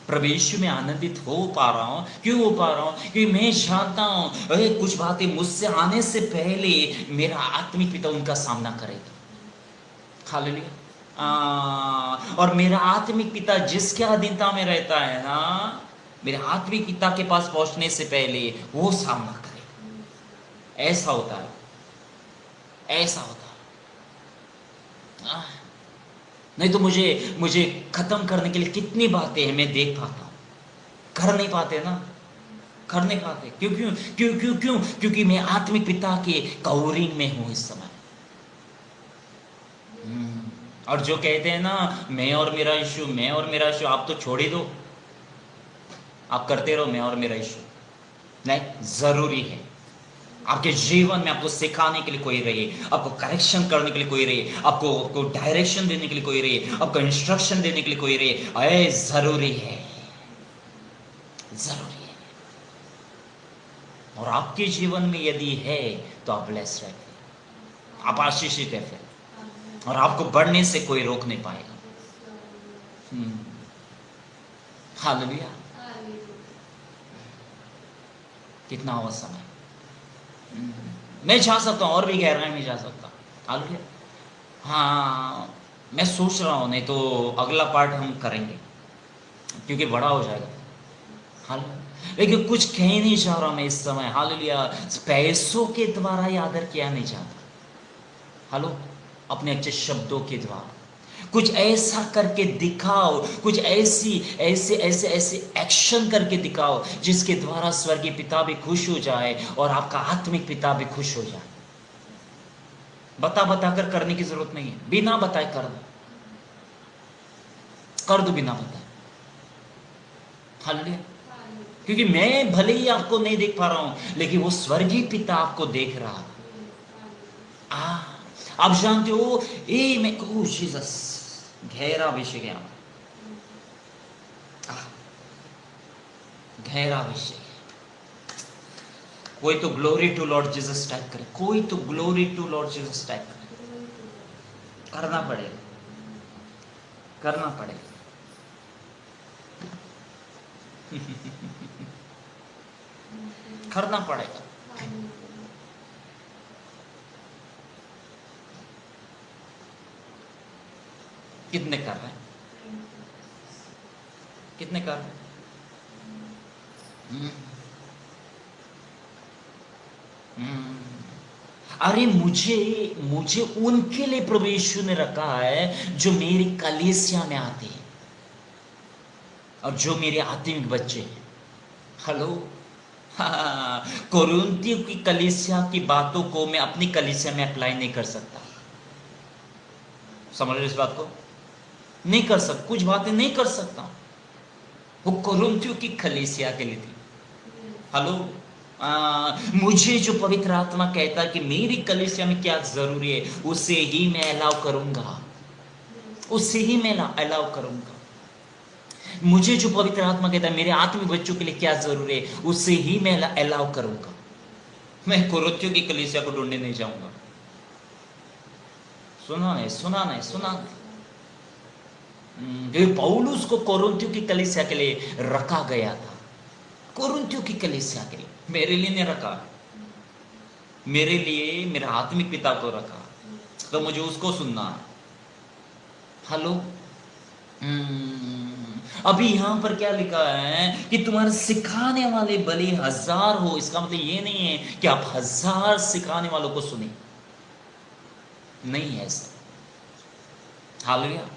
प्रभु यीशु में आनंदित हो पा रहा हूं। क्यों हो पा रहा हूं? क्योंकि मैं जानता हूं कुछ बातें मुझसे आने से पहले मेरा आत्मिक पिता उनका सामना करेगा। हालेलुया। और मेरा आत्मिक पिता जिसके अधीनता में रहता है ना, मेरे आत्मिक पिता के पास पहुंचने से पहले वो सामना करेगा। ऐसा होता है, ऐसा होता है। नहीं तो मुझे खत्म करने के लिए कितनी बातें हैं, मैं देख पाता हूं, कर नहीं पाते ना, कर नहीं पाते। क्यों क्यों क्यों क्यों क्यों? क्योंकि मैं आत्मिक पिता के कवरिंग में हूं इस समय। और जो कहते हैं ना, मैं और मेरा यीशु, मैं और मेरा यीशु, आप तो छोड़ ही दो, आप करते रहो मैं और मेरा यीशु। नहीं, जरूरी है आपके जीवन में आपको सिखाने के लिए कोई रहे, आपको करेक्शन करने के लिए कोई रहे, आपको डायरेक्शन देने के लिए कोई रहे, आपको इंस्ट्रक्शन देने के लिए कोई रहे। जरूरी है, जरूरी है। और आपके जीवन में यदि है तो आप ब्लेस रहे, आप आशीषित है फिर, और आपको बढ़ने से कोई रोक नहीं पाएगा। हालेलुया। कितना हुआ समय, मैं जा सकता हूं और भी गहराई में जा सकता हूं। हालेलुया। हाँ, मैं सोच रहा हूं, नहीं तो अगला पार्ट हम करेंगे क्योंकि बड़ा हो जाएगा। हालेलुया। लेकिन कुछ कह नहीं चाह रहा मैं इस समय। हालेलुया। पैसों के द्वारा ही आदर किया नहीं जाता। हालो, अपने अच्छे शब्दों के द्वारा कुछ ऐसा करके दिखाओ, कुछ ऐसे एक्शन करके दिखाओ जिसके द्वारा स्वर्गीय पिता भी खुश हो जाए और आपका आत्मिक पिता भी खुश हो जाए। बता कर करने की जरूरत नहीं है, बिना बताए कर दो, बिना बताए। हालेलुया। क्योंकि मैं भले ही आपको नहीं देख पा रहा हूं, लेकिन वो स्वर्गीय पिता आपको देख रहा है। आप जानते हो, मैं जीसस, गहरा विषय गया, गहरा विषय। कोई तो glory to Lord Jesus type करे, कोई तो glory to Lord Jesus type करे। करना पड़ेगा, करना पड़ेगा। करना पड़ेगा। कितने कर रहे हैं, कितने कर रहे हैं? अरे मुझे उनके लिए प्रभु यीशु ने रखा है जो मेरी कलीसिया में आते हैं और जो मेरे आत्मिक बच्चे हैं। हेलो। कोरिन्थियों की कलीसिया की बातों को मैं अपनी कलीसिया में अप्लाई नहीं कर सकता। समझ रहे इस बात को? नहीं कर सकता, कुछ बातें नहीं कर सकता। वो कोरिन्थियों की कलीसिया के लिए थी। हेलो, मुझे जो पवित्र आत्मा कहता है कि मेरी कलीसिया में क्या जरूरी है, उसे ही मैं अलाउ करूंगा, उसे ही मैं अलाउ करूंगा। मुझे जो पवित्र आत्मा कहता है मेरे आत्मिक बच्चों के लिए क्या जरूरी है, उसे ही मैं अलाउ करूंगा। मैं कोरिन्थियों की कलीसिया को ढूंढने नहीं जाऊंगा। सुना नहीं, सुना नहीं, सुना नहीं। पौलुस को कोरिन्थियों की कलीसिया के लिए रखा गया था। कोरिन्थियों की कलीसिया के लिए, मेरे लिए नहीं रखा, मेरे लिए मेरा आत्मिक पिता को रखा, तो मुझे उसको सुनना है। हेलो, अभी यहां पर क्या लिखा है कि तुम्हारे सिखाने वाले भले 1000 हो, इसका मतलब ये नहीं है कि आप 1000 सिखाने वालों को सुने, नहीं है ऐसा। हालेलुया,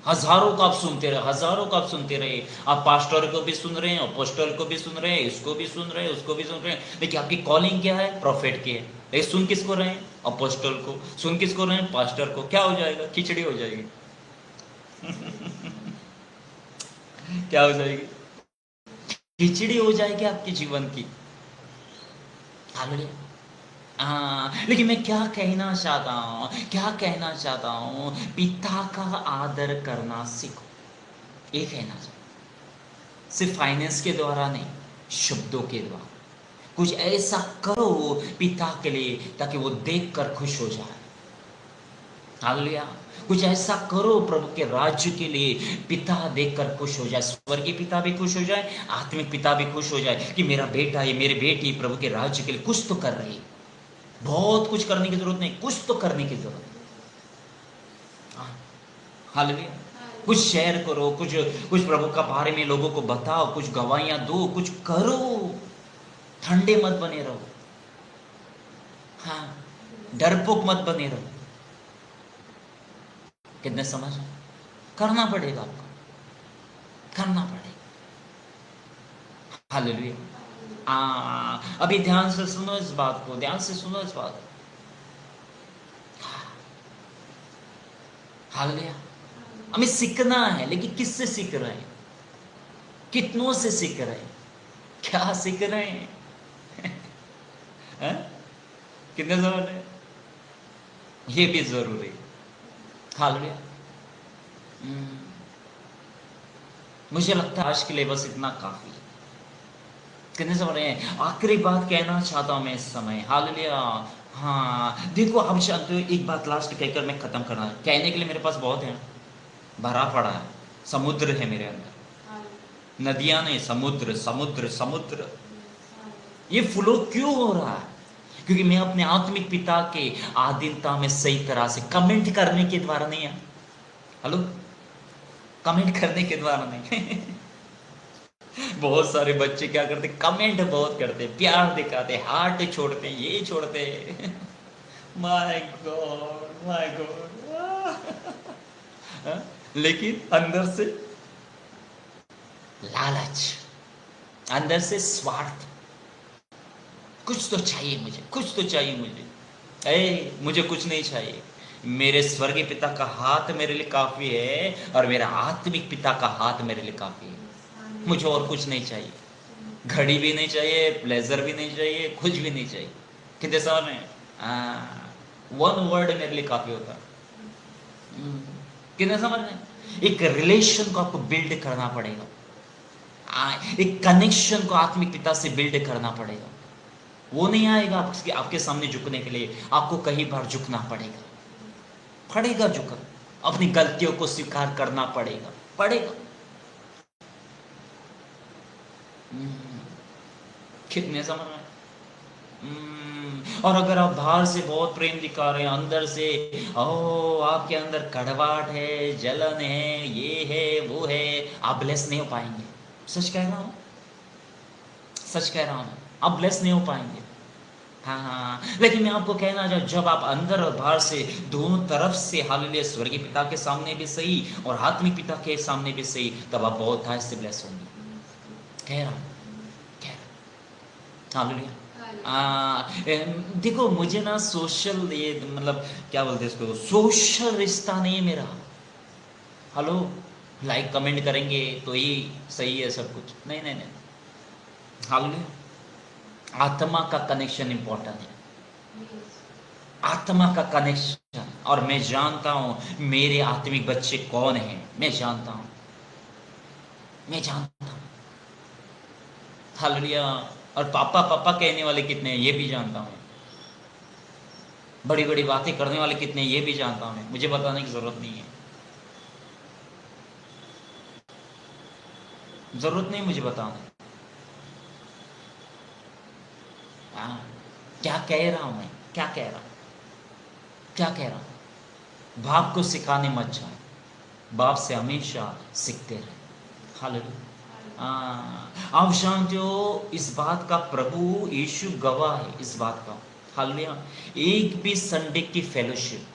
हजारों को आप सुनते रहे, हजारों को आप सुनते रहे। आप पास्टर को भी सुन रहे हैं, अपोस्टल को भी सुन रहे हैं, इसको भी सुन रहे हैं, उसको भी सुन रहे हैं, लेकिन आपकी कॉलिंग क्या है? प्रॉफिट की है। लेकिन सुन किसको रहे हैं? अपोस्टल को। सुन किसको रहे हैं? पास्टर को। क्या हो जाएगा? खिचड़ी हो जाएगी। क्या हो जाएगी? खिचड़ी हो जाएगी आपके जीवन की। हालेलुया। लेकिन मैं क्या कहना चाहता हूं, क्या कहना चाहता हूं, पिता का आदर करना सीखो, ये कहना चाहता। सिर्फ फाइनेंस के द्वारा नहीं, शब्दों के द्वारा कुछ ऐसा करो पिता के लिए ताकि वो देखकर खुश हो जाए। हालेलुया। कुछ ऐसा करो प्रभु के राज्य के लिए, पिता देखकर खुश हो जाए, स्वर्गीय पिता भी खुश हो जाए, आत्मिक पिता भी खुश हो जाए कि मेरा बेटा, ये मेरी बेटी प्रभु के राज्य के लिए कुछ तो कर रही है। बहुत कुछ करने की जरूरत नहीं, कुछ तो करने की जरूरत है। हालेलुया। कुछ शेयर करो, कुछ प्रभु का बारे में लोगों को बताओ, कुछ गवाहियां दो, कुछ करो। ठंडे मत बने रहो, हाँ, डरपोक मत बने रहो। कितने समझ? करना पड़ेगा आपको, करना पड़ेगा। हालेलुया। अभी ध्यान से सुनो इस बात को, ध्यान से सुनो इस बात को। हालेलुया। हमें सीखना है, लेकिन किससे सीख रहे हैं? कितनों से सीख रहे हैं? क्या सीख रहे हैं? कितने जरूर है? ये भी जरूरी है। हालेलुया। मुझे लगता है आज के लिए बस इतना काफी। कितने समझ रहे हैं? आखिरी बात कहना चाहता हूं मैं इस समय। हालेलुया। हाँ, देखो, आप जानते हो, एक बात लास्ट कहकर मैं खत्म करना, कहने के लिए मेरे पास बहुत है, भरा पड़ा है, समुद्र है मेरे अंदर, नदियां नहीं, समुद्र, समुद्र, समुद्र। ये फ्लो क्यों हो रहा है? क्योंकि मैं अपने आत्मिक पिता के आधीनता में सही तरह से, कमेंट करने के द्वारा नहीं है। हेलो, कमेंट करने के द्वारा नहीं। बहुत सारे बच्चे क्या करते? कमेंट बहुत करते, प्यार दिखाते, हार्ट छोड़ते, ये छोड़ते। My God, my God. लेकिन अंदर से लालच, अंदर से स्वार्थ, कुछ तो चाहिए मुझे, कुछ तो चाहिए मुझे। मुझे कुछ नहीं चाहिए, मेरे स्वर्गीय पिता का हाथ मेरे लिए काफी है, और मेरा आत्मिक पिता का हाथ मेरे लिए काफी है। मुझे और कुछ नहीं चाहिए, घड़ी भी नहीं चाहिए, प्लेजर भी नहीं चाहिए, कुछ भी नहीं चाहिए। कितने समझ में? वन वर्ड मेरे लिए काफी होता है। कितने समझ में? एक रिलेशन को आपको बिल्ड करना पड़ेगा, एक कनेक्शन को आत्मिक पिता से बिल्ड करना पड़ेगा। वो नहीं आएगा आपके सामने झुकने के लिए, आपको कई बार झुकना पड़ेगा, झुकना, अपनी गलतियों को स्वीकार करना पड़ेगा। कितने समझ में? और अगर आप बाहर से बहुत प्रेम दिखा रहे हैं, अंदर से आपके अंदर कड़वाहट है, जलन है, ये है, वो है, आप ब्लेस नहीं हो पाएंगे। सच कह रहा हूं, आप ब्लेस नहीं हो पाएंगे। हाँ, लेकिन मैं आपको कहना चाहूँ, जब आप अंदर और बाहर से दोनों तरफ से, हालेलुया, स्वर्गीय पिता के सामने भी सही और आत्मिक पिता के सामने भी सही, तब आप बहुत धाय से ब्लेस होंगे। कह रहा हूँ। हालेलुया। देखो, मुझे ना सोशल, ये मतलब क्या बोलते हैं इसको, सोशल रिश्ता नहीं है मेरा। हेलो, लाइक कमेंट करेंगे तो ही सही है सब कुछ, नहीं नहीं नहीं। हालेलुया। आत्मा का कनेक्शन इंपॉर्टेंट है, आत्मा का कनेक्शन। और मैं जानता हूं मेरे आत्मिक बच्चे कौन हैं, मैं जानता हूं, मैं जानता हूं। हालेलुया। और पापा पापा कहने वाले कितने हैं ये भी जानता हूं, बड़ी बड़ी बातें करने वाले कितने हैं ये भी जानता हूं, मुझे बताने की जरूरत नहीं है, जरूरत नहीं मुझे बताने। हाँ, क्या कह रहा हूं मैं, क्या कह रहा हूं, क्या कह रहा हूं। बाप को सिखाने मत जाओ, बाप से हमेशा सीखते रहे। हालेलुया। आप जानते हो इस बात का, प्रभु यीशु गवाह है इस बात का। हालेलुया। एक भी संडे की फेलोशिप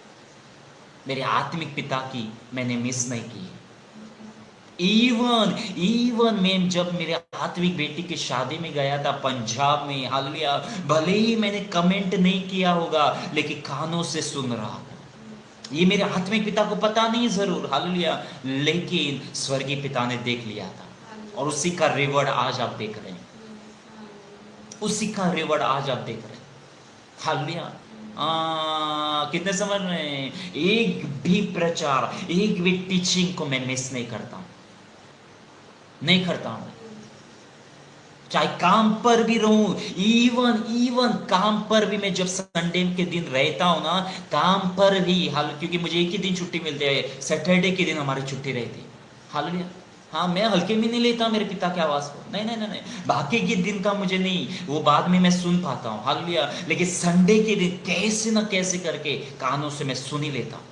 मेरे आत्मिक पिता की मैंने मिस नहीं की है। इवन इवन मैं जब मेरे आत्मिक बेटी की शादी में गया था पंजाब में, हालेलुया, भले ही मैंने कमेंट नहीं किया होगा लेकिन कानों से सुन रहा हूं। ये मेरे आत्मिक पिता को पता नहीं जरूर, हालेलुया, लेकिन स्वर्गीय पिता ने देख लिया था और उसी का रिवॉर्ड आज आप देख रहे हैं, उसी का रिवॉर्ड आज आप देख रहे हैं। हालेलुया। कितने समझ रहे हैं। एक भी प्रचार, एक भी टीचिंग को मैं मिस नहीं करता हूं, नहीं करता हूं। चाहे काम पर भी रहूं, इवन इवन काम पर भी मैं जब संडे के दिन रहता हूं ना, काम पर भी हाल, क्योंकि मुझे एक ही दिन छुट्टी मिलती है, सैटरडे के दिन हमारी छुट्टी रहती है। हालेलुया। हाँ, मैं हल्के में नहीं लेता मेरे पिता के आवाज को, नहीं नहीं नहीं नहीं, बाकी के दिन का मुझे नहीं, वो बाद में मैं सुन पाता हूँ। हालेलुया। लेकिन संडे के दिन कैसे ना कैसे करके कानों से मैं सुन ही लेता हूँ।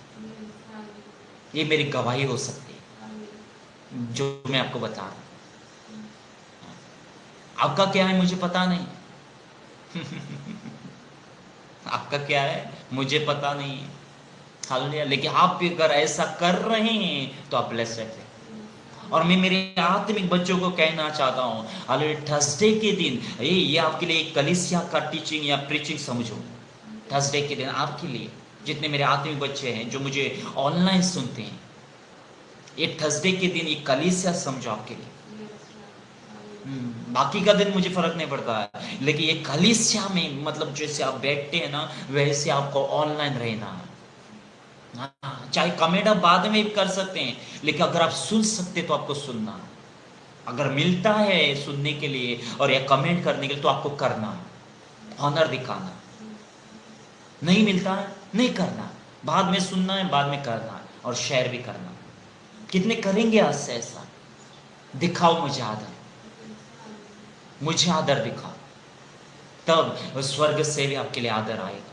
ये मेरी गवाही हो सकती है जो मैं आपको बता रहा हूं। आपका क्या है मुझे पता नहीं आपका क्या है मुझे पता नहीं है। हालेलुया। लेकिन आप भी अगर ऐसा कर रहे हैं तो आप ब्लेस्ड हैं। और मैं मेरे आत्मिक बच्चों को कहना चाहता हूं, हालेलुया, थर्सडे के दिन ये आपके लिए कलीसिया का टीचिंग या प्रीचिंग समझो। थर्सडे के दिन आपके लिए, जितने मेरे आत्मिक बच्चे हैं जो मुझे ऑनलाइन सुनते हैं, ये थर्सडे के दिन ये कलीसिया समझो आपके लिए। बाकी का दिन मुझे फर्क नहीं पड़ता है, लेकिन ये कलीसिया में मतलब जैसे आप बैठते हैं ना वैसे आपको ऑनलाइन रहना है। चाहे कमेंट आप बाद में भी कर सकते हैं, लेकिन अगर आप सुन सकते तो आपको सुनना, अगर मिलता है सुनने के लिए और या कमेंट करने के लिए तो आपको करना, ऑनर दिखाना। नहीं मिलता है नहीं करना, बाद में सुनना है, बाद में करना है और शेयर भी करना। कितने करेंगे आज से ऐसा? दिखाओ मुझे आदर, मुझे आदर दिखाओ, तब स्वर्ग से भी आपके लिए आदर आएगा।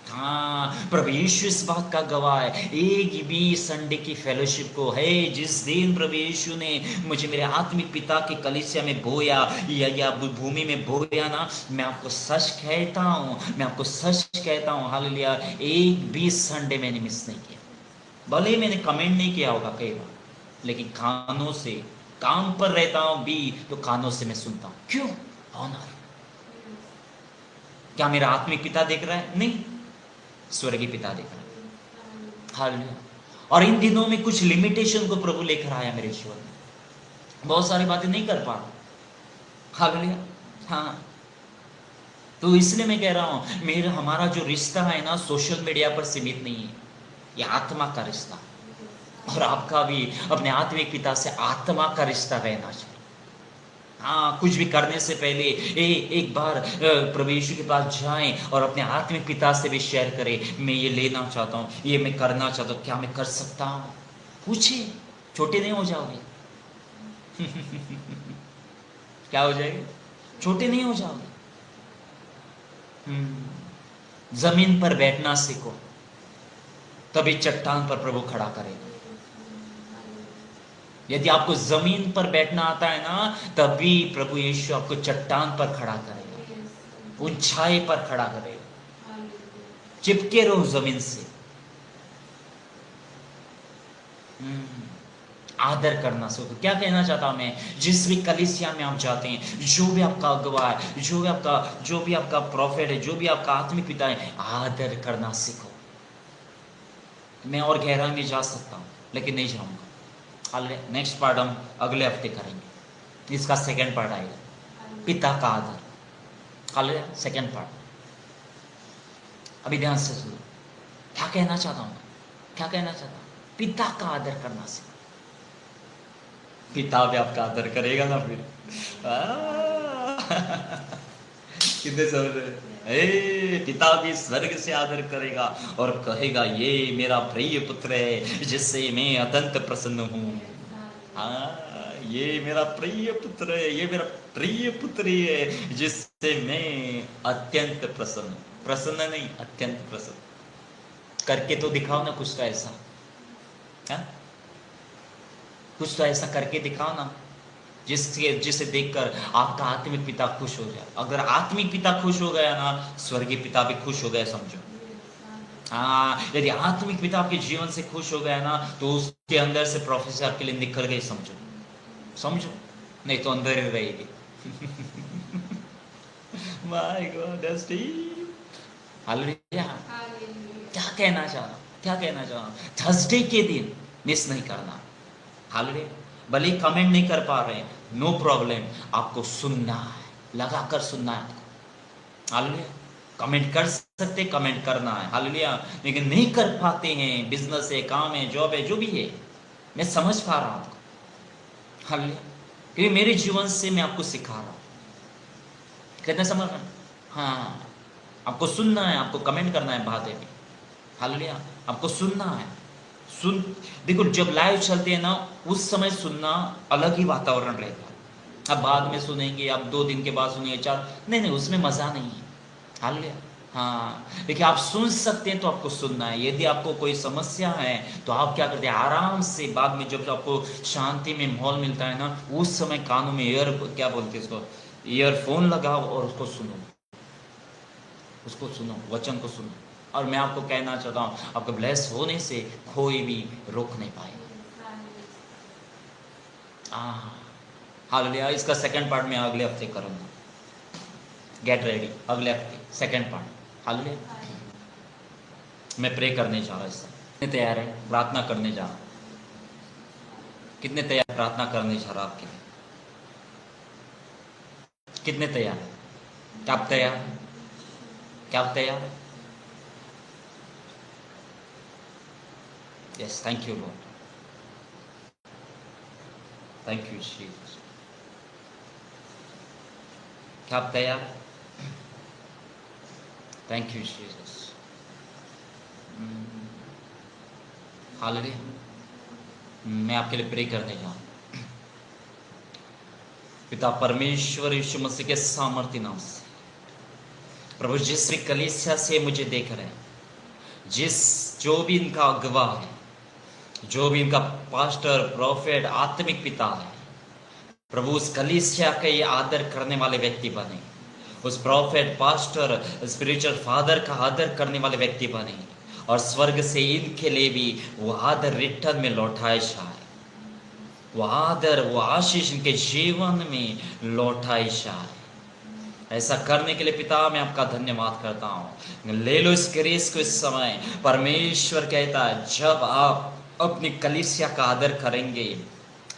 हाँ, प्रभु यीशु इस बात का गवाह है। एक भी संडे की फेलोशिप को है जिस दिन प्रभु यीशु ने मुझे मेरे आत्मिक पिता की कलीसिया में बोया या भूमि में बोया ना, मैं आपको सच कहता हूँ, मैं आपको सच कहता हूँ, हालेलुया, एक भी संडे मैंने मिस नहीं किया। भले मैंने कमेंट नहीं किया होगा कई बार, लेकिन कानों से, काम पर रहता हूं भी तो कानों से मैं सुनता हूं। क्यों? ऑनर। क्या मेरा आत्मिक पिता देख रहा है? नहीं, स्वर्गीय पिता देख रहा है। हालेलुया। और इन दिनों में कुछ लिमिटेशन को प्रभु लेकर आया मेरे जीवन में, बहुत सारी बातें नहीं कर पा रहा। हालेलुया। हाँ, तो इसलिए मैं कह रहा हूं मेरा हमारा जो रिश्ता है ना सोशल मीडिया पर सीमित नहीं है, ये आत्मा का रिश्ता। और आपका भी अपने आत्मिक पिता से आत्मा का रिश्ता रहना चाहिए। हाँ, कुछ भी करने से पहले एक बार प्रभु यीशु के पास जाएं और अपने आत्मिक पिता से भी शेयर करें, मैं ये लेना चाहता हूँ, ये मैं करना चाहता हूँ, क्या मैं कर सकता हूँ? पूछिए, छोटे नहीं हो जाओगे क्या हो जाएगा? छोटे नहीं हो जाओगे। जमीन पर बैठना सीखो, तभी चट्टान पर प्रभु खड़ा करेगा। यदि आपको जमीन पर बैठना आता है ना, तभी प्रभु यीशु आपको चट्टान पर खड़ा करेगा, ऊंचाई पर खड़ा करेगा। चिपके रहो जमीन से। आदर करना सीखो। क्या कहना चाहता हूं मैं, जिस भी कलीसिया में आप जाते हैं, जो भी आपका अगुवा है, जो भी आपका प्रॉफिट है, जो भी आपका आत्मिक पिता है, आदर करना सीखो। मैं और गहराई में जा सकता हूं लेकिन नहीं जाऊंगा। हालेलुया। नेक्स्ट पार्ट हम अगले हफ्ते करेंगे, इसका सेकंड पार्ट आएगा, पिता का आदर। हालेलुया। Second part. अभी ध्यान से सुनो, क्या कहना चाहता हूँ, क्या कहना चाहता हूँ? पिता का आदर करना सीखो। पिता भी आपका आदर करेगा ना फिर। कितने समझ रहे? पिता भी स्वर्ग से आदर करेगा और कहेगा ये मेरा प्रिय पुत्र है जिससे मैं अत्यंत प्रसन्न हूँ। हाँ, ये मेरा प्रिय पुत्र है, ये मेरा प्रिय पुत्री है जिससे मैं अत्यंत प्रसन्न। प्रसन्न नहीं, अत्यंत प्रसन्न। करके तो दिखाओ ना कुछ तो ऐसा, है? कुछ तो ऐसा करके दिखाओ ना जिसे देखकर आपका आत्मिक पिता खुश हो जाए। अगर आत्मिक पिता खुश हो गया ना, स्वर्गीय पिता भी खुश हो गया समझो। हाँ, यदि आत्मिक पिता आपके जीवन से खुश हो गया ना, तो उसके अंदर से प्रोफेसर आपके लिए निकल गई समझो, समझो, नहीं तो अंदर ही रहेगी। My God, hallelujah. क्या कहना चाहना, क्या कहना चाहना? थर्सडे के दिन मिस नहीं करना। हालेलुया। भले कमेंट नहीं कर पा रहे, नो प्रॉब्लम, आपको सुनना है, लगाकर सुनना है आपको। हालेलुया। कमेंट कर सकते, कमेंट करना है, हालेलुया। लेकिन नहीं कर पाते हैं, बिजनेस है, काम है, जॉब है, जो भी है, मैं समझ पा रहा हूं आपको। हालेलुया। क्योंकि मेरे जीवन से मैं आपको सिखा रहा हूं। कितने समझ रहे? हाँ, आपको सुनना है, आपको कमेंट करना है बातें में। हालेलुया। आपको सुनना है। सुन, देखो जब लाइव चलते हैं ना, उस समय सुनना अलग ही वातावरण रहता है। अब बाद में सुनेंगे, अब 2 दिन के बाद सुनेंगे, 4, नहीं, उसमें मजा नहीं है। हालेलुया। हाँ, देखिए आप सुन सकते हैं तो आपको सुनना है। यदि आपको कोई समस्या है तो आप क्या करते हैं, आराम से बाद में जब आपको शांति में माहौल मिलता है ना, उस समय कानों में क्या बोलते हैं इसको, ईयरफोन लगाओ और उसको सुनो, उसको सुनो, वचन को सुनो। और मैं आपको कहना चाहता हूँ, आपको ब्लेस होने से कोई भी रोक नहीं पाएगा। हालेलुया। इसका सेकंड पार्ट मैं अगले हफ्ते करूंगा। गेट रेडी, अगले हफ्ते सेकंड पार्ट। हालेलुया। मैं प्रे करने जा रहा हूँ। कितने तैयार है? प्रार्थना करने जा रहा हूँ। कितने तैयार प्रार्थना करने जा रहा आपके लिए? कितने तैयार है? क्या आप तैयार है? क्या आप तैयार है? Yes, thank you Lord, thank you Jesus. क्या आप तैयार है? Thank you Jesus. हालेलुया। मैं आपके लिए प्रे करने जा रहा हूं। पिता परमेश्वर यीशु मसीह के सामर्थ्य नाम से प्रभु, जिस भी कलीसिया से मुझे देख रहे हैं, जो भी इनका अगवा है, जो भी इनका पास्टर, प्रॉफेट, आत्मिक पिता है, प्रभु उस कलीसिया का ये आदर करने वाले व्यक्ति बने। उस प्रॉफेट, पास्टर, स्पिरिचुअल फादर का आदर करने वाले व्यक्ति बने, और स्वर्ग से इनके लिए भी वो आदर रिटर्न में लौटाए जाए। वो आदर, वो आशीष इनके जीवन में लौटाई जाए। ऐसा करने के लिए पिता मैं आपका धन्यवाद करता हूँ। ले लो इस ग्रेस को इस समय। परमेश्वर कहता है, जब आप अपनी कलीसिया का आदर करेंगे,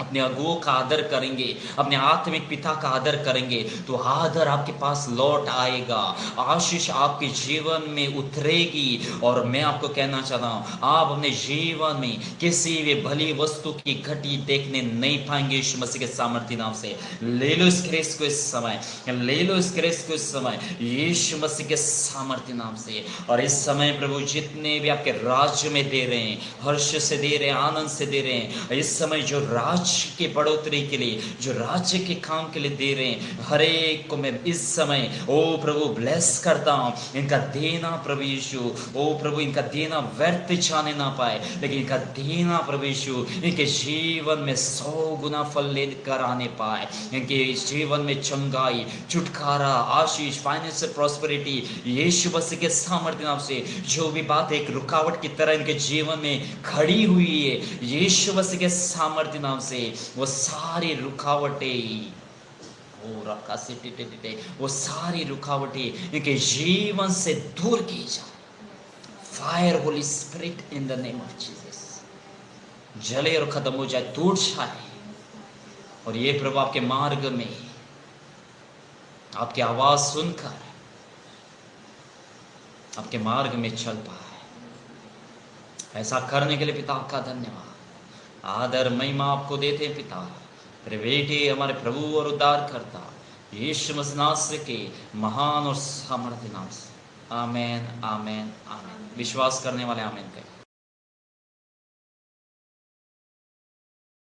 अपने अगुओं का आदर करेंगे, अपने आत्मिक पिता का आदर करेंगे, तो आदर आपके पास लौट आएगा, आशीष आपके जीवन में उतरेगी। और मैं आपको कहना चाहता हूँ, आप अपने जीवन में किसी भी भली वस्तु की घटी देखने नहीं पाएंगे यीशु मसीह के सामर्थ्य नाम से। ले लो इस ग्रेस को इस समय, ले लो इस ग्रेस को इस समय, यीशु मसीह के सामर्थ्य नाम से। और इस समय प्रभु जितने भी आपके राज्य में दे रहे हैं, हर्ष से दे रहे हैं, आनंद से दे रहे हैं, इस समय जो राज्य के बढ़ोतरी के लिए, जो राज्य के काम के लिए दे रहे हैं, हर एक को मैं इस समय ओ प्रभु ब्लेस करता हूं। इनका देना प्रभु यीशु, ओ प्रभु इनका देना व्यर्थ जाने ना पाए, लेकिन इनका देना प्रभु यीशु इनके जीवन में 100 गुना फल लेकर आने पाए। इनके जीवन में चंगाई, छुटकारा, आशीष, फाइनेंशियल प्रॉस्पेरिटी यीशु मसीह के सामर्थ्य नाम से जो भी बात एक रुकावट की तरह इनके जीवन में खड़ी हुई है, यीशु मसीह के सामर्थ्य नाम से वो सारी रुकावटें, वो सारी रुकावटें इनके जीवन से दूर की जाए। Fire Holi spirit in the name of Jesus. जले और खत्म हो जाए, टूट जाए। और ये प्रभु आपके मार्ग में आपकी आवाज सुनकर आपके मार्ग में चल पाए। ऐसा करने के लिए पिता आपका धन्यवाद, आदर महिमा आपको देते हैं पिता, तेरे बेटे हमारे प्रभु और उद्धार करता यीशु मसीह नासरी के महान और सामर्थ्य नाम से। आमेन, आमेन, आमेन। विश्वास करने वाले आमेन कहें।